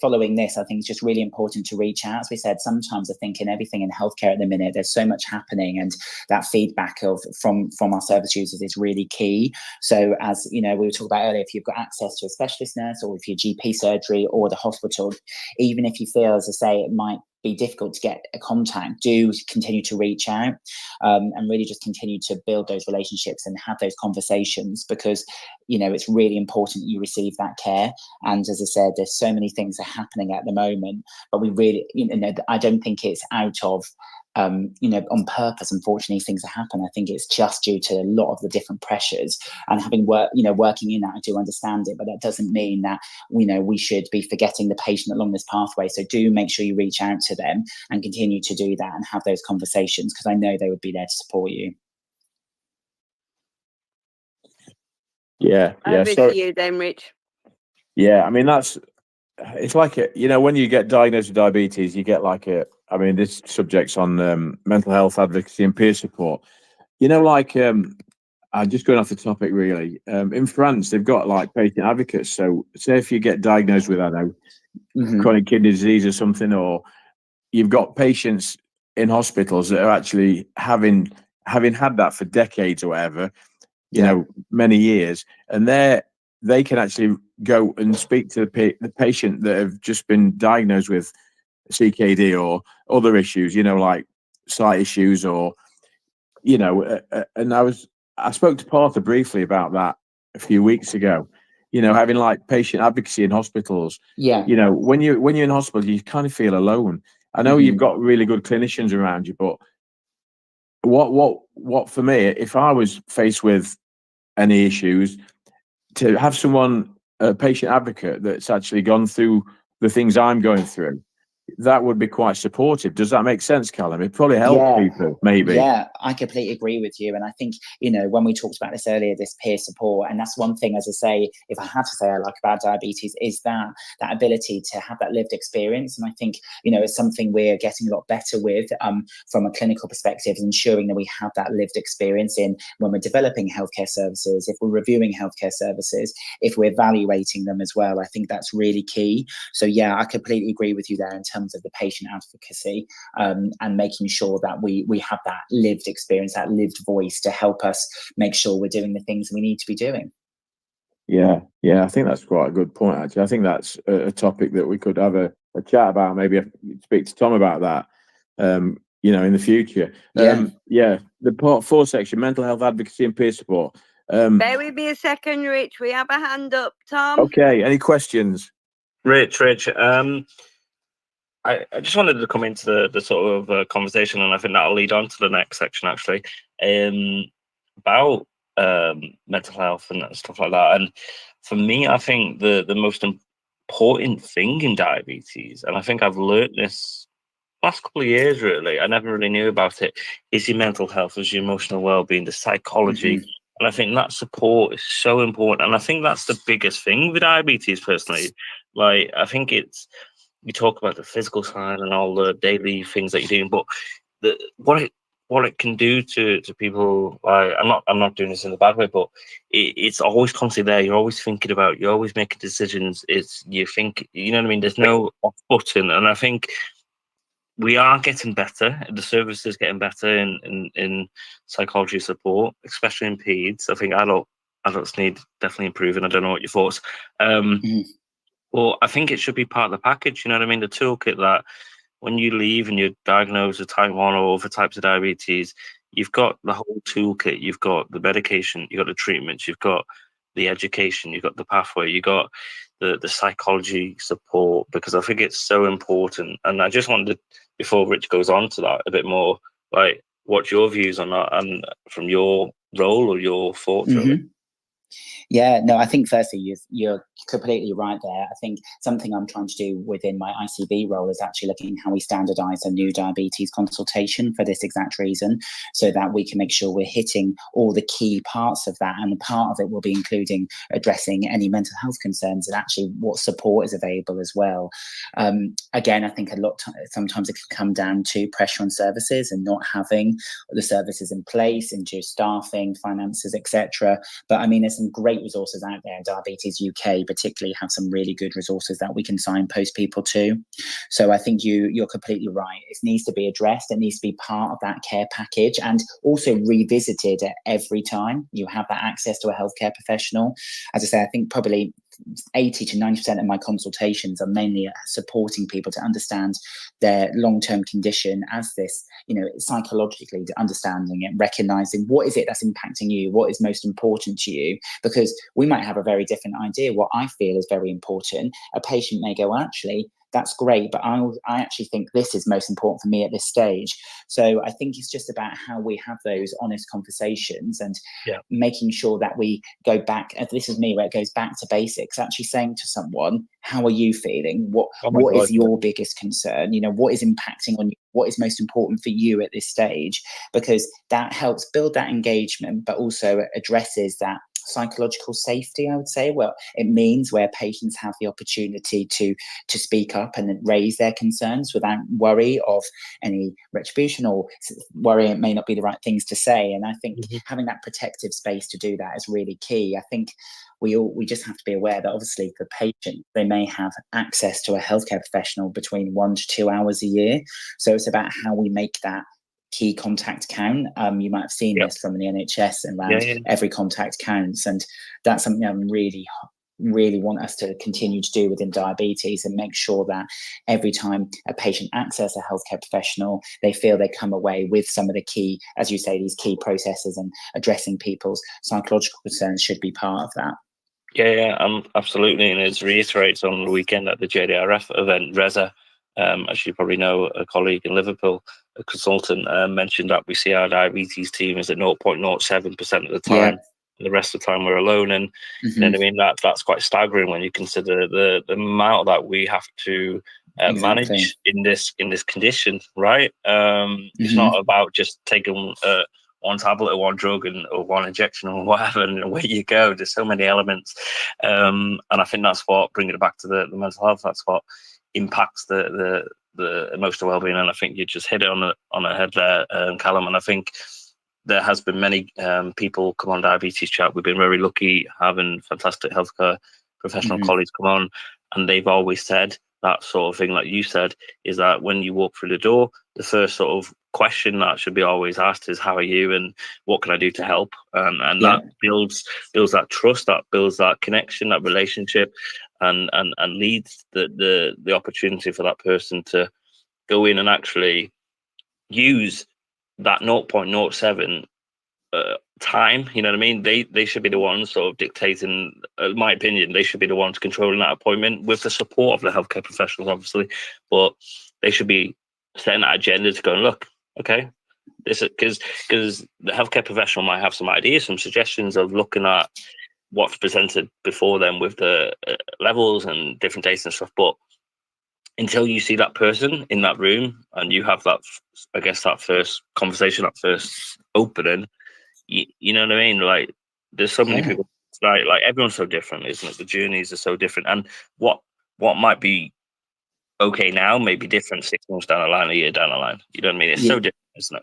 following this, I think it's just really important to reach out. As we said, sometimes I think in everything in healthcare at the minute, there's so much happening, and that feedback from our service users is really key. So as we were talking about earlier, if you've got access to a specialist nurse, or if your GP surgery or the hospital, even if you feel, as I say, it might be difficult to get a contact, do continue to reach out, and really just continue to build those relationships and have those conversations, because it's really important you receive that care. And as I said, there's so many things that are happening at the moment, but we really, I don't think it's out of on purpose. Unfortunately, things that happen, I think it's just due to a lot of the different pressures. And having working in that, I do understand it, but that doesn't mean that we should be forgetting the patient along this pathway. So do make sure you reach out to them and continue to do that and have those conversations, because I know they would be there to support you. Yeah. Over to you then, Rich. Yeah, I mean, it's like when you get diagnosed with diabetes, you get this subject's on mental health advocacy and peer support. I'm just going off the topic really. In France, they've got patient advocates. So say if you get diagnosed with, chronic kidney disease or something, or you've got patients in hospitals that are actually having had that for decades or whatever, many years, and they can actually go and speak to the patient that have just been diagnosed with CKD or other issues, like sight issues, or and I spoke to Porter briefly about that a few weeks ago. Having patient advocacy in hospitals. Yeah. When you're in hospital, you kind of feel alone. I know you've got really good clinicians around you, but what for me, if I was faced with any issues, to have someone, a patient advocate that's actually gone through the things I'm going through, that would be quite supportive. Does that make sense, Callum? It probably help people, maybe. Yeah, I completely agree with you. And I think, when we talked about this earlier, this peer support, and that's one thing, as I say, if I had to say I like about diabetes, is that ability to have that lived experience. And I think, it's something we're getting a lot better with from a clinical perspective, ensuring that we have that lived experience in when we're developing healthcare services, if we're reviewing healthcare services, if we're evaluating them as well. I think that's really key. So yeah, I completely agree with you there in terms of the patient advocacy, and making sure that we have that lived experience, that lived voice to help us make sure we're doing the things we need to be doing. Yeah, I think that's quite a good point, actually. I think that's a topic that we could have a chat about, maybe speak to Tom about that, in the future. The part 4 section, mental health advocacy and peer support. Bear with me a second, Rich. We have a hand up, Tom. Okay, any questions? Rich, I just wanted to come into the sort of conversation, and I think that'll lead on to the next section, actually, about mental health and stuff like that. And for me, I think the most important thing in diabetes, and I think I've learned this last couple of years, really, I never really knew about it, is your mental health, is your emotional well-being, the psychology. And I think that support is so important. And I think that's the biggest thing with diabetes, personally. I think you talk about the physical side and all the daily things that you're doing, but what it can do to people, I'm not doing this in a bad way, but it's always constantly there. You're always thinking about, you're always making decisions. You think, you know what I mean? There's no off button. And I think we are getting better. The service is getting better in psychology support, especially in peds. I think adults need definitely improving. I don't know what your thoughts. Well, I think it should be part of the package, you know what I mean? The toolkit that when you leave and you're diagnosed with type 1 or other types of diabetes, you've got the whole toolkit. You've got the medication, you've got the treatments, you've got the education, you've got the pathway, you've got the psychology support, because I think it's so important. And I just wanted, before Rich goes on to that a bit more, what's your views on that and from your role or your thoughts, really? Yeah, no, I think firstly, you're completely right there. I think something I'm trying to do within my ICB role is actually looking at how we standardise a new diabetes consultation for this exact reason, so that we can make sure we're hitting all the key parts of that. And part of it will be including addressing any mental health concerns and actually what support is available as well. Again, I think sometimes it can come down to pressure on services and not having the services in place, into staffing, finances, etc. But I mean, as some great resources out there. Diabetes UK particularly have some really good resources that we can signpost people to. So I think you're completely right. It needs to be addressed. It needs to be part of that care package, and also revisited at every time you have that access to a healthcare professional. As I say, I think probably 80 to 90% of my consultations are mainly supporting people to understand their long-term condition as this, psychologically understanding it, recognizing what is it that's impacting you, what is most important to you, because we might have a very different idea. What I feel is very important, a patient may go, actually, that's great, but I actually think this is most important for me at this stage. So I think it's just about how we have those honest conversations, and making sure that we go back, and this is me, where it goes back to basics, actually saying to someone, how are you feeling? What is your biggest concern? What is impacting on you? What is most important for you at this stage? Because that helps build that engagement, but also addresses that psychological safety, I would say. Well, it means where patients have the opportunity to speak up and raise their concerns without worry of any retribution, or worry it may not be the right things to say. And I think having that protective space to do that is really key. I think we just have to be aware that obviously for patients, they may have access to a healthcare professional between 1 to 2 hours a year. So it's about how we make that key contact count. You might have seen this from the NHS around every contact counts, and that's something I really want us to continue to do within diabetes, and make sure that every time a patient accesses a healthcare professional, they feel they come away with some of the key, as you say, these key processes, and addressing people's psychological concerns should be part of that. Absolutely. And it reiterates on the weekend at the JDRF event, Reza, as you probably know, a colleague in Liverpool, a consultant, mentioned that we see our diabetes team is at 0.07% of the time. And the rest of the time we're alone. And you know what I mean? That's quite staggering when you consider the amount that we have to manage in this condition, right? It's not about just taking one tablet or one drug or one injection or whatever, and away you go. There's so many elements. And I think that's what, bringing it back to the mental health, that's what impacts the emotional well-being. And I think you just hit it on the head there, Callum. And I think there has been many people come on Diabetes Chat. We've been very lucky having fantastic healthcare professional colleagues come on, and they've always said that sort of thing, like you said, is that when you walk through the door, the first sort of question that should be always asked is, how are you, and what can I do to help? And that builds that trust, that builds that connection, that relationship, and leads the opportunity for that person to go in and actually use that 0.07 time. You know what I mean? They should be the ones sort of dictating, in my opinion, they should be the ones controlling that appointment, with the support of the healthcare professionals, obviously, but they should be setting that agenda to go and look, okay, this is because the healthcare professional might have some ideas, some suggestions of looking at what's presented before them with the levels and different dates and stuff, but until you see that person in that room and you have that, I guess, that first conversation, that first opening, you know what I mean? Like, there's so many people, like everyone's so different, isn't it? The journeys are so different, and what might be okay now may be different 6 months down the line, a year down the line. You know what I mean? It's so different, isn't it?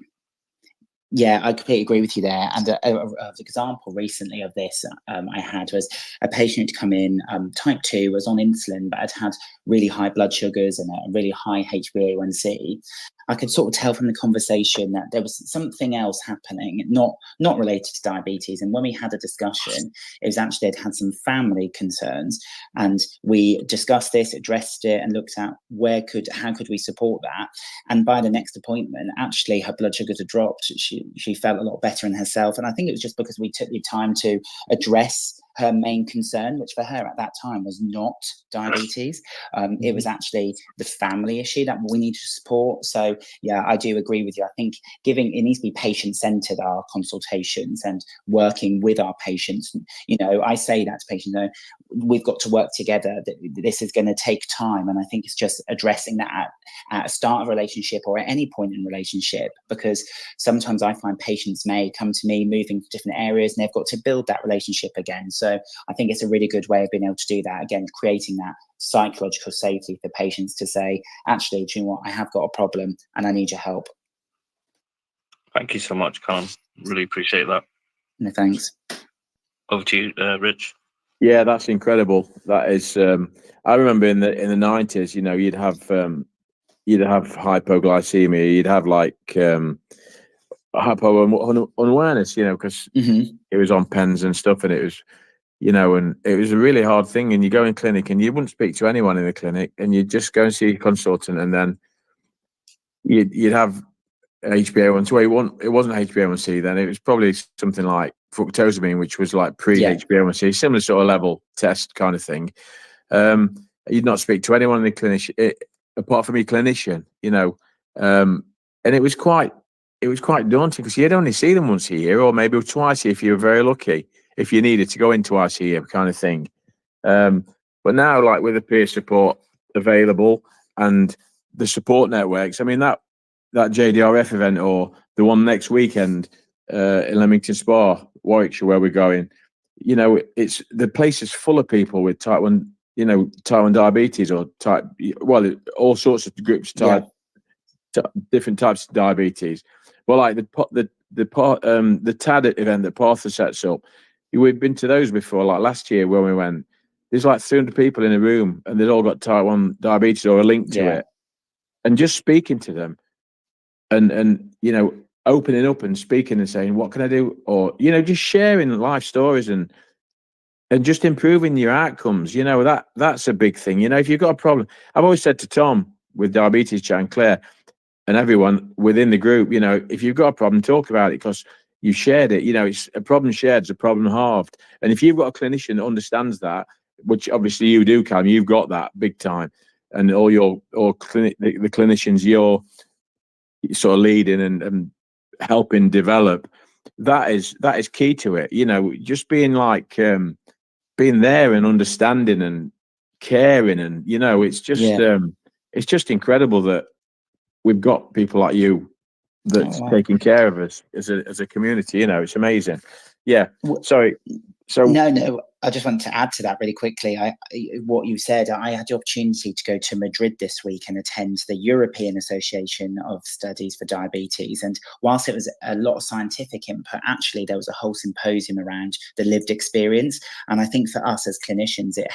Yeah, I completely agree with you there. And an example recently of this I had was a patient who'd come in, type 2, was on insulin, but had really high blood sugars and a really high HbA1c. I could sort of tell from the conversation that there was something else happening, not related to diabetes. And when we had a discussion, it was actually they'd had some family concerns, and we discussed this, addressed it, and looked at how could we support that. And by the next appointment, actually her blood sugars had dropped. She felt a lot better in herself. And I think it was just because we took the time to address her main concern, which for her at that time was not diabetes. It was actually the family issue that we need to support. So yeah, I do agree with you. I think it needs to be patient-centered, our consultations, and working with our patients. I say that to patients, we've got to work together. This is going to take time. And I think it's just addressing that at a start of a relationship or at any point in a relationship, because sometimes I find patients may come to me moving to different areas, and they've got to build that relationship again. So I think it's a really good way of being able to do that. Again, creating that psychological safety for patients to say, actually, do you know what? I have got a problem and I need your help. Thank you so much, Callum. Really appreciate that. No, thanks. Over to you, Rich. Yeah, that's incredible. That is. I remember in the 90s, you know, you'd have hypoglycemia, you'd have like hypo unawareness, you know, because it was on pens and stuff, and it was, you know, and it was a really hard thing. And you go in clinic and you wouldn't speak to anyone in the clinic, and you'd just go and see a consultant, and then you'd have HbA1c. Well, it wasn't HbA1c then. It was probably something like fructosamine, which was like pre-HbA1c, similar sort of level test kind of thing. You'd not speak to anyone in the clinic apart from your clinician, you know, and it was quite daunting because you'd only see them once a year or maybe twice if you were very lucky, if you needed to go in twice a year kind of thing. But now, like with the peer support available and the support networks, I mean, that JDRF event or the one next weekend in Leamington Spa, Warwickshire, where we're going, you know, the place is full of people with type 1, you know, type 1 diabetes or all sorts of groups, different types of diabetes. Well, like the TAD event that Partha sets up, we've been to those before. Like last year when we went, there's like 300 people in a room and they've all got type 1 diabetes or a link to it. And just speaking to them and you know, opening up and speaking and saying, what can I do? Or, you know, just sharing life stories and just improving your outcomes. You know, that's a big thing. You know, if you've got a problem, I've always said to Tom with Diabetes Chat and Claire and everyone within the group, you know, if you've got a problem, talk about it because you shared it. You know, it's a problem shared is a problem halved. And if you've got a clinician that understands that, which obviously you do, Callum, you've got that big time, and the clinicians you're sort of leading and helping develop, that is key to it. You know, just being like being there and understanding and caring, and you know, it's just incredible that we've got people like you that's taking care of us as a community. You know, it's amazing. Yeah. Sorry. So no, I just wanted to add to that really quickly. What you said, I had the opportunity to go to Madrid this week and attend the European Association of Studies for Diabetes. And whilst it was a lot of scientific input, actually there was a whole symposium around the lived experience. And I think for us as clinicians, it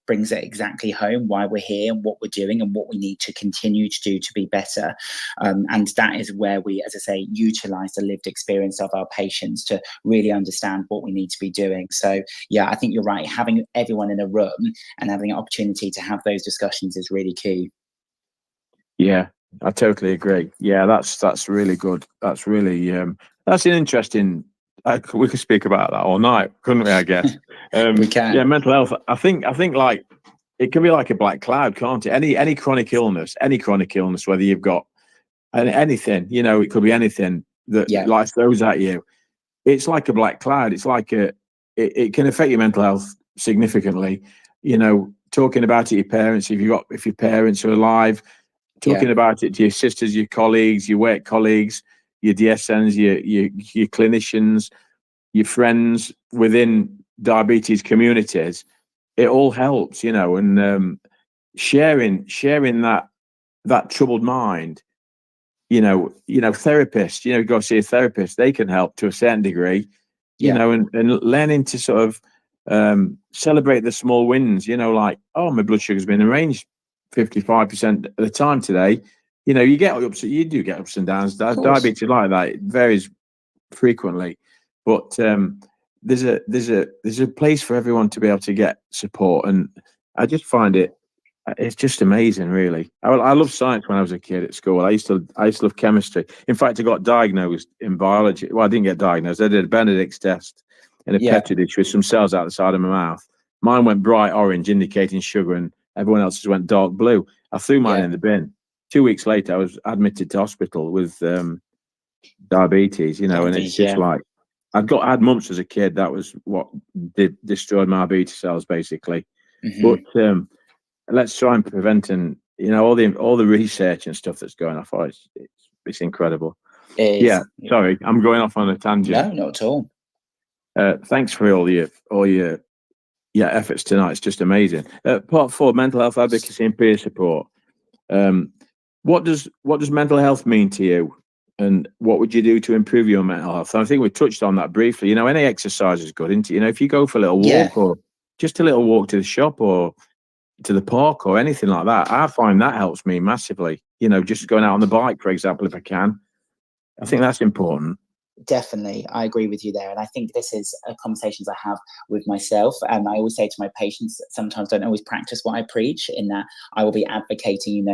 brings it exactly home why we're here and what we're doing and what we need to continue to do to be better. And that is where we, as I say, utilize the lived experience of our patients to really understand what we need to be doing. So yeah, I think you're right. Having everyone in a room and having an opportunity to have those discussions is really key. Yeah, I totally agree. Yeah, that's really good. That's really that's an interesting. We could speak about that all night, couldn't we? I guess we can. Yeah, mental health. I think like it can be like a black cloud, can't it? Any chronic illness, whether you've got anything, you know, it could be anything that life throws at you. It's like a black cloud. It's like it can affect your mental health significantly. You know, talking about it to your parents, if your parents are alive, talking about it to your sisters, your colleagues, your work colleagues, your DSNs, your clinicians, your friends within diabetes communities, it all helps, you know, and sharing that troubled mind, you know, therapists, you know, go see a therapist, they can help to a certain degree. You know, and learning to sort of celebrate the small wins, you know, like, oh, my blood sugar's been arranged 55% of the time today. You know, you do get ups and downs. Diabetes like that, it varies frequently, but there's a place for everyone to be able to get support, and I just find it's just amazing, really. I loved science when I was a kid at school. I used to love chemistry. In fact, I got diagnosed in biology. Well, I didn't get diagnosed. I did a Benedict's test in a petri dish with some cells out the side of my mouth. Mine went bright orange, indicating sugar, and everyone else's went dark blue. I threw mine in the bin. 2 weeks later, I was admitted to hospital with diabetes. You know, and it's just like I had mumps as a kid. That was what destroyed my beta cells, basically. But let's try and prevent, and you know, all the research and stuff that's going off. It's incredible. Sorry, I'm going off on a tangent. No, not at all. Thanks for all your efforts tonight. It's just amazing. Part 4: mental health advocacy and peer support. What does mental health mean to you? and what would you do to improve your mental health? And I think we touched on that briefly. Any exercise is good, isn't it? If you go for a little walk or just a little walk to the shop or to the park or anything like that, I find that helps me massively. Just going out on the bike, for example, if I can. I think that's important. Definitely, I agree with you there, and I think this is conversations I have with myself. And I always say to my patients, sometimes don't always practice what I preach. In that, I will be advocating,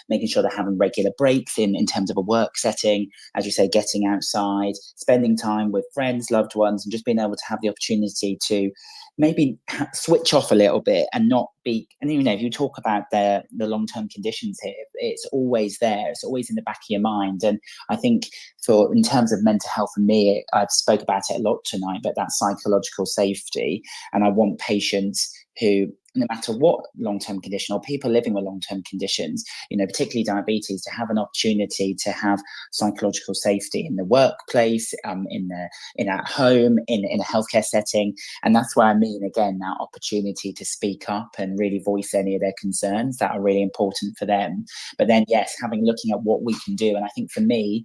making sure they're having regular breaks in terms of a work setting, as you say, getting outside, spending time with friends, loved ones, and just being able to have the opportunity to maybe switch off a little bit and not be. And if you talk about the long-term conditions here, it's always there. It's always in the back of your mind. And I think in terms of mental health for me, I've spoke about it a lot tonight, but that's psychological safety. And I want patients who, no matter what long-term condition or people living with long-term conditions, particularly diabetes, to have an opportunity to have psychological safety in the workplace, in at home, in a healthcare setting. And that's where I mean, again, that opportunity to speak up and really voice any of their concerns that are really important for them. But then, yes, looking at what we can do. And I think for me,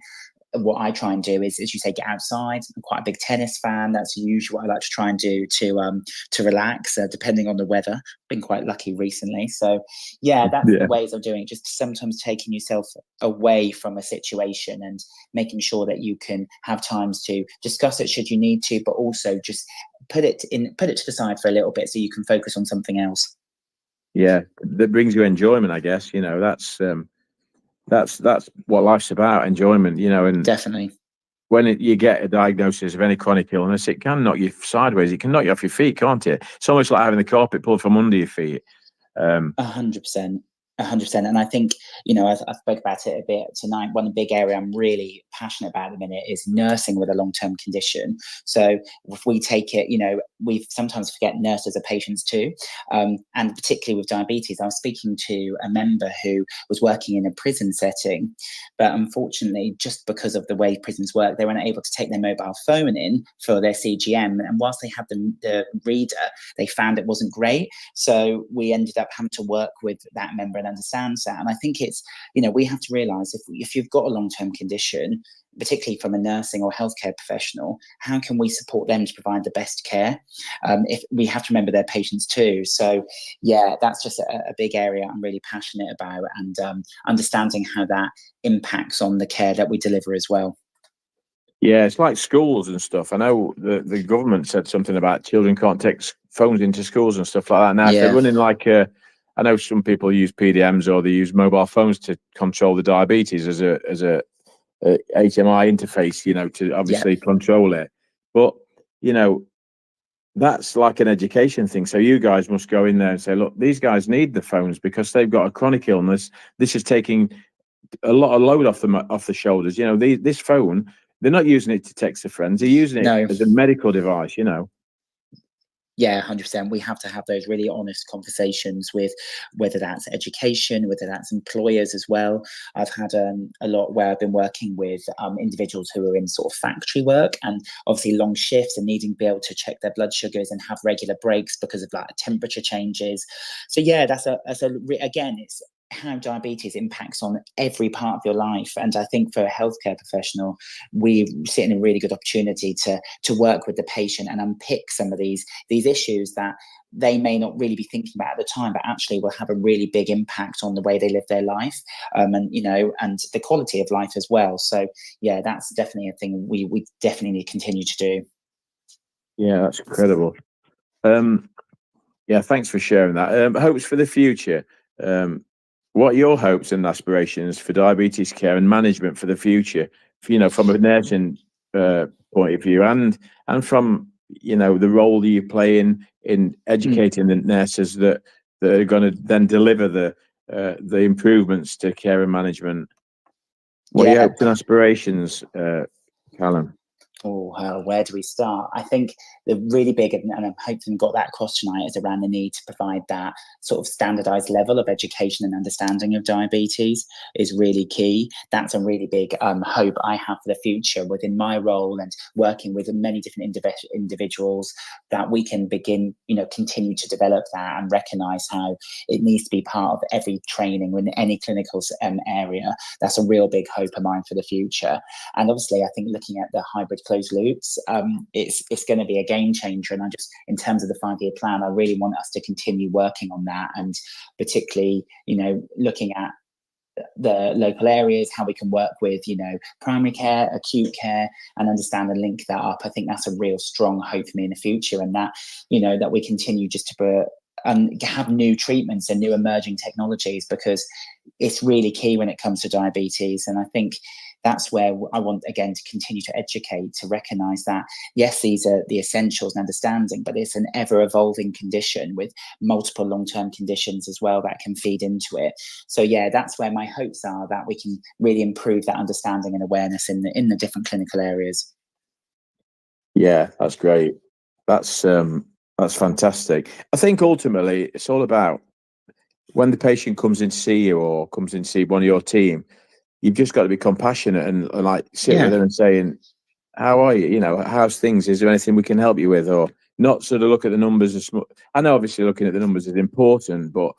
what I try and do is, as you say, get outside. I'm quite a big tennis fan. That's usually what I like to try and do to relax, depending on the weather. Been quite lucky recently. So that's the ways of doing it. Just sometimes taking yourself away from a situation and making sure that you can have times to discuss it should you need to, but also just put it to the side for a little bit so you can focus on something else. Yeah, that brings you enjoyment, I guess. That's what life's about, enjoyment, and definitely when you get a diagnosis of any chronic illness, it can knock you sideways. It can knock you off your feet, can't it? It's almost like having the carpet pulled from under your feet. 100%. 100%. And I think, I spoke about it a bit tonight. One big area I'm really passionate about at the minute is nursing with a long-term condition. So if we take it, we sometimes forget nurses are patients too. And particularly with diabetes, I was speaking to a member who was working in a prison setting, but unfortunately, just because of the way prisons work, they weren't able to take their mobile phone in for their CGM. And whilst they had the reader, they found it wasn't great. So we ended up having to work with that member and understands that. And I think it's, we have to realize if you've got a long-term condition, particularly from a nursing or healthcare professional, how can we support them to provide the best care? If we have to remember their patients too. So that's just a big area I'm really passionate about, and understanding how that impacts on the care that we deliver as well. Yeah, it's like schools and stuff. I know the government said something about children can't take phones into schools and stuff like that. Now, if they're running I know some people use PDMs or they use mobile phones to control the diabetes as a HMI interface, to obviously control it. But, that's like an education thing. So you guys must go in there and say, look, these guys need the phones because they've got a chronic illness. This is taking a lot of load off the shoulders. This phone, they're not using it to text their friends. They're using it as a medical device, Yeah, 100%. We have to have those really honest conversations with whether that's education, whether that's employers as well. I've had a lot where I've been working with individuals who are in sort of factory work and obviously long shifts and needing to be able to check their blood sugars and have regular breaks because of temperature changes. So again, it's how diabetes impacts on every part of your life. And I think for a healthcare professional, we sit in a really good opportunity to work with the patient and unpick some of these issues that they may not really be thinking about at the time, but actually will have a really big impact on the way they live their life, and the quality of life as well. So that's definitely a thing we definitely need to continue to do. Yeah, that's incredible. Thanks for sharing that. Hopes for the future. What are your hopes and aspirations for diabetes care and management for the future? From a nursing point of view, and from the role you play in educating the nurses that are going to then deliver the improvements to care and management. What are your hopes and aspirations, Callum? Where do we start? I think the really big, and I'm hoping we got that across tonight, is around the need to provide that sort of standardized level of education and understanding of diabetes is really key. That's a really big hope I have for the future within my role and working with many different individuals, that we can begin, continue to develop that and recognize how it needs to be part of every training in any clinical area. That's a real big hope of mine for the future. And obviously, I think looking at the hybrid closed loops, it's going to be a game changer. And in terms of the 5-year plan, I really want us to continue working on that, and particularly, looking at the local areas, how we can work with, primary care, acute care, and understand and link that up. I think that's a real strong hope for me in the future, and that, that we continue just to have new treatments and new emerging technologies, because it's really key when it comes to diabetes. And I think that's where I want, again, to continue to educate, to recognize that, yes, these are the essentials and understanding, but it's an ever-evolving condition with multiple long-term conditions as well that can feed into it. So, yeah, that's where my hopes are, that we can really improve that understanding and awareness in the different clinical areas. Yeah, that's great. That's fantastic. I think ultimately it's all about, when the patient comes in to see you or comes in to see one of your team, you've just got to be compassionate and like sit with them and saying, how are you? How's things? Is there anything we can help you with? Or not sort of look at the numbers as much. I know obviously looking at the numbers is important, but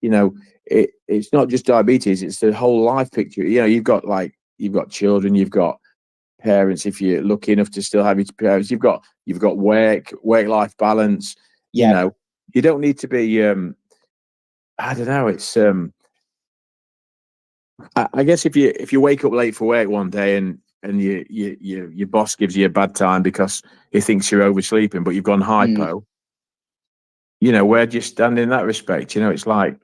it's not just diabetes, it's the whole life picture. You've got children, you've got parents, if you're lucky enough to still have your parents, you've got work life balance. You don't need to be I don't know, it's I guess if you wake up late for work one day and your boss gives you a bad time because he thinks you're oversleeping, but you've gone hypo, where do you stand in that respect? It's like,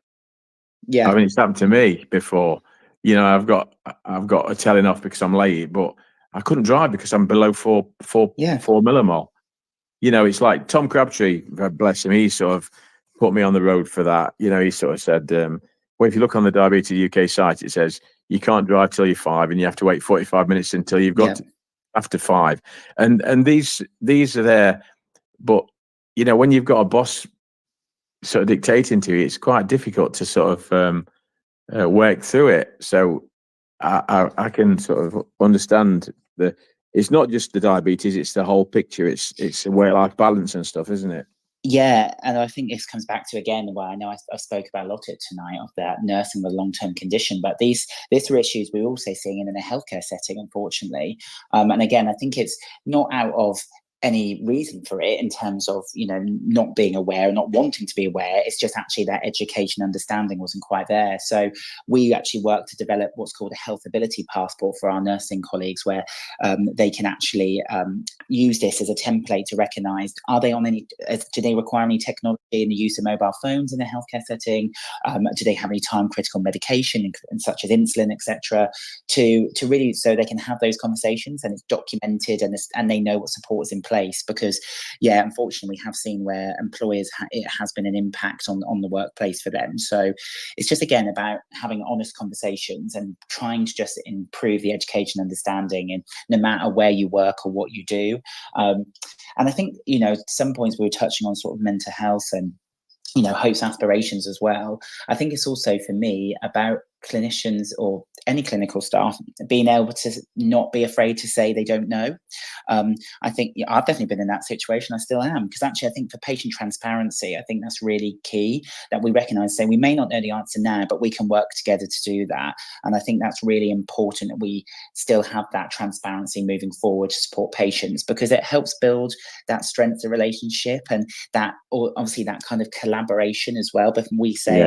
I mean, it's happened to me before. I've got a telling off because I'm late, but I couldn't drive because I'm below 4 millimole. It's like Tom Crabtree, God bless him, he sort of put me on the road for that. He sort of said, well, if you look on the Diabetes UK site, it says you can't drive till you're 5 and you have to wait 45 minutes until you've got to, after 5. And these are there, but when you've got a boss sort of dictating to you, it's quite difficult to sort of work through it. So I can sort of understand it's not just the diabetes, it's the whole picture. It's a work-life balance and stuff, isn't it? Yeah, and I think this comes back to, again, where I know I spoke about a lot of it tonight, of that nursing with long-term condition, but these are issues we're also seeing in a healthcare setting, unfortunately. And again, I think it's not out of any reason for it in terms of, not being aware, not wanting to be aware. It's just actually that education understanding wasn't quite there. So we actually worked to develop what's called a health ability passport for our nursing colleagues, where they can actually use this as a template to recognize, do they require any technology in the use of mobile phones in a healthcare setting? Do they have any time critical medication, and such as insulin, etc., to really, so they can have those conversations and it's documented and they know what support is in place. Because unfortunately we have seen where employers it has been an impact on the workplace for them. So it's just, again, about having honest conversations and trying to just improve the education understanding, and no matter where you work or what you do. And I think, at some points we were touching on sort of mental health and hopes, aspirations as well. I think it's also, for me, about clinicians or any clinical staff being able to not be afraid to say they don't know. I think I've definitely been in that situation. I still am, because actually I think for patient transparency, I think that's really key, that we recognize, say, we may not know the answer now, but we can work together to do that. And I think that's really important, that we still have that transparency moving forward to support patients, because it helps build that strength of relationship and that, or obviously that kind of collaboration as well. But we say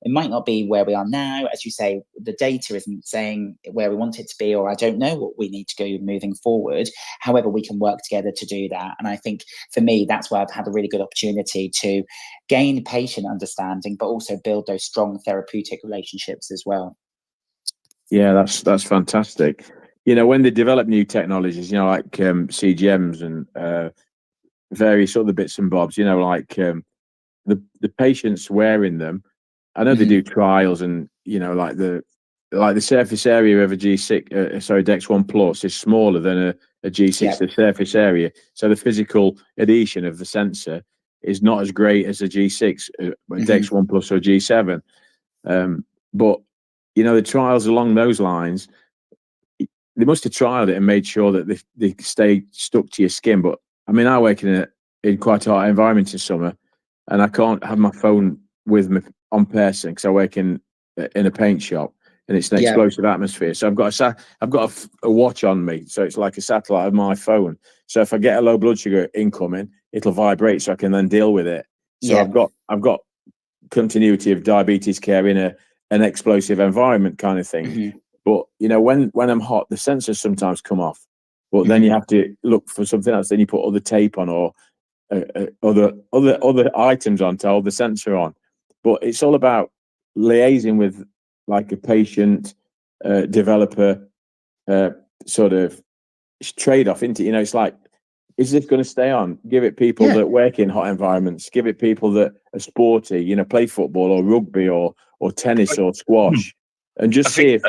it might not be where we are now, as you say, the data isn't saying where we want it to be, or I don't know what we need to do moving forward. However, we can work together to do that. And I think for me, that's where I've had a really good opportunity to gain patient understanding, but also build those strong therapeutic relationships as well. Yeah, that's fantastic. When they develop new technologies, like CGMs and various other bits and bobs, like the patients wearing them. I know they do trials and, like the like the surface area of a G6, sorry, Dex 1 Plus is smaller than a G6, the surface area. So the physical adhesion of the sensor is not as great as a G6, Dex 1 Plus or G7. But, you know, the trials along those lines, they must have trialed it and made sure that they stay stuck to your skin. But I mean, I work in quite a hot environment in summer, and I can't have my phone with me on person because I work in a paint shop, and it's an explosive atmosphere. So I've got a watch on me, so it's like a satellite of my phone. So if I get a low blood sugar incoming, it'll vibrate, so I can then deal with it. So I've got continuity of diabetes care in an explosive environment kind of thing. But you know, when I'm hot, the sensors sometimes come off. But then you have to look for something else. Then you put other tape on or other items on to hold the sensor on. But it's all about liaising with like a patient developer sort of trade-off, isn't it? You know, it's like, is this going to stay on? Give it people that work in hot environments. Give it people that are sporty, you know, play football or rugby or tennis or squash, and just see if.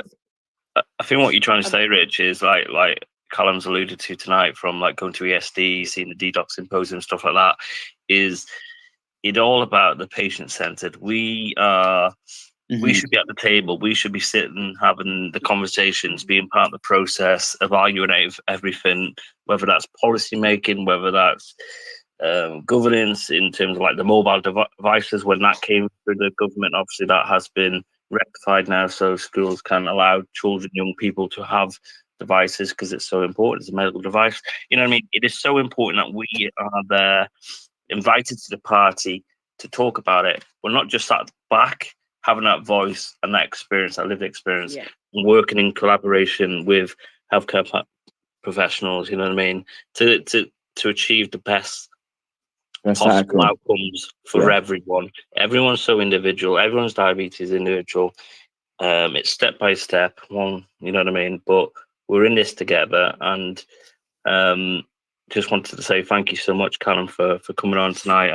I think what you're trying to say, Rich, is like Callum's alluded to tonight, from like going to ESD, seeing the DDoC symposium, stuff like that, is it all about the patient-centered. We should be at the table. We should be sitting, having the conversations, being part of the process, evaluating everything, whether that's policy making, whether that's governance in terms of like the mobile devices. When that came through the government, obviously that has been rectified now, so schools can allow children, young people to have devices because it's so important. It's a medical device. You know what I mean? It is so important that we are there, invited to the party to talk about it. We're not just sat back, having that voice and that experience, that lived experience, working in collaboration with healthcare professionals, you know what I mean, to achieve the best possible outcomes for everyone. Everyone's so individual. Everyone's diabetes is individual. It's step by step, one, you know what I mean? But we're in this together, and just wanted to say thank you so much, Callum, for coming on tonight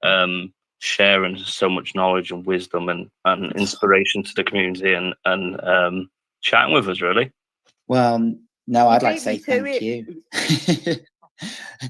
and sharing so much knowledge and wisdom and inspiration to the community and chatting with us, really. Well, no, I'd like to say thank you.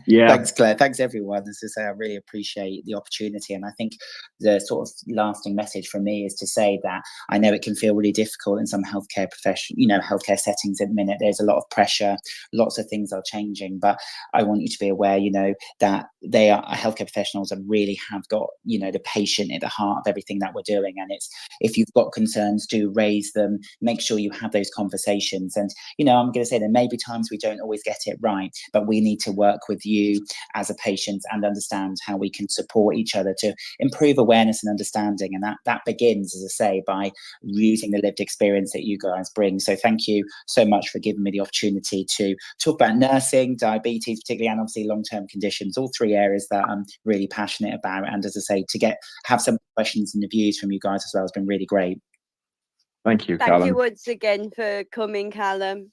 Thanks, Claire. Thanks, everyone. As I say, I really appreciate the opportunity. And I think the sort of lasting message from me is to say that I know it can feel really difficult in some healthcare healthcare settings at the minute. There's a lot of pressure, lots of things are changing, but I want you to be aware, you know, that they are healthcare professionals and really have got, you know, the patient at the heart of everything that we're doing. And it's, if you've got concerns, do raise them, make sure you have those conversations. And, you know, I'm going to say there may be times we don't always get it right, but we need to work with you as a patient and understand how we can support each other to improve awareness and understanding. And that begins, as I say, by using the lived experience that you guys bring. So thank you so much for giving me the opportunity to talk about nursing, diabetes particularly, and obviously long-term conditions, all three areas that I'm really passionate about. And as I say, to have some questions and the views from you guys as well has been really great. Thank you, Callum. Thank you once again for coming, Callum.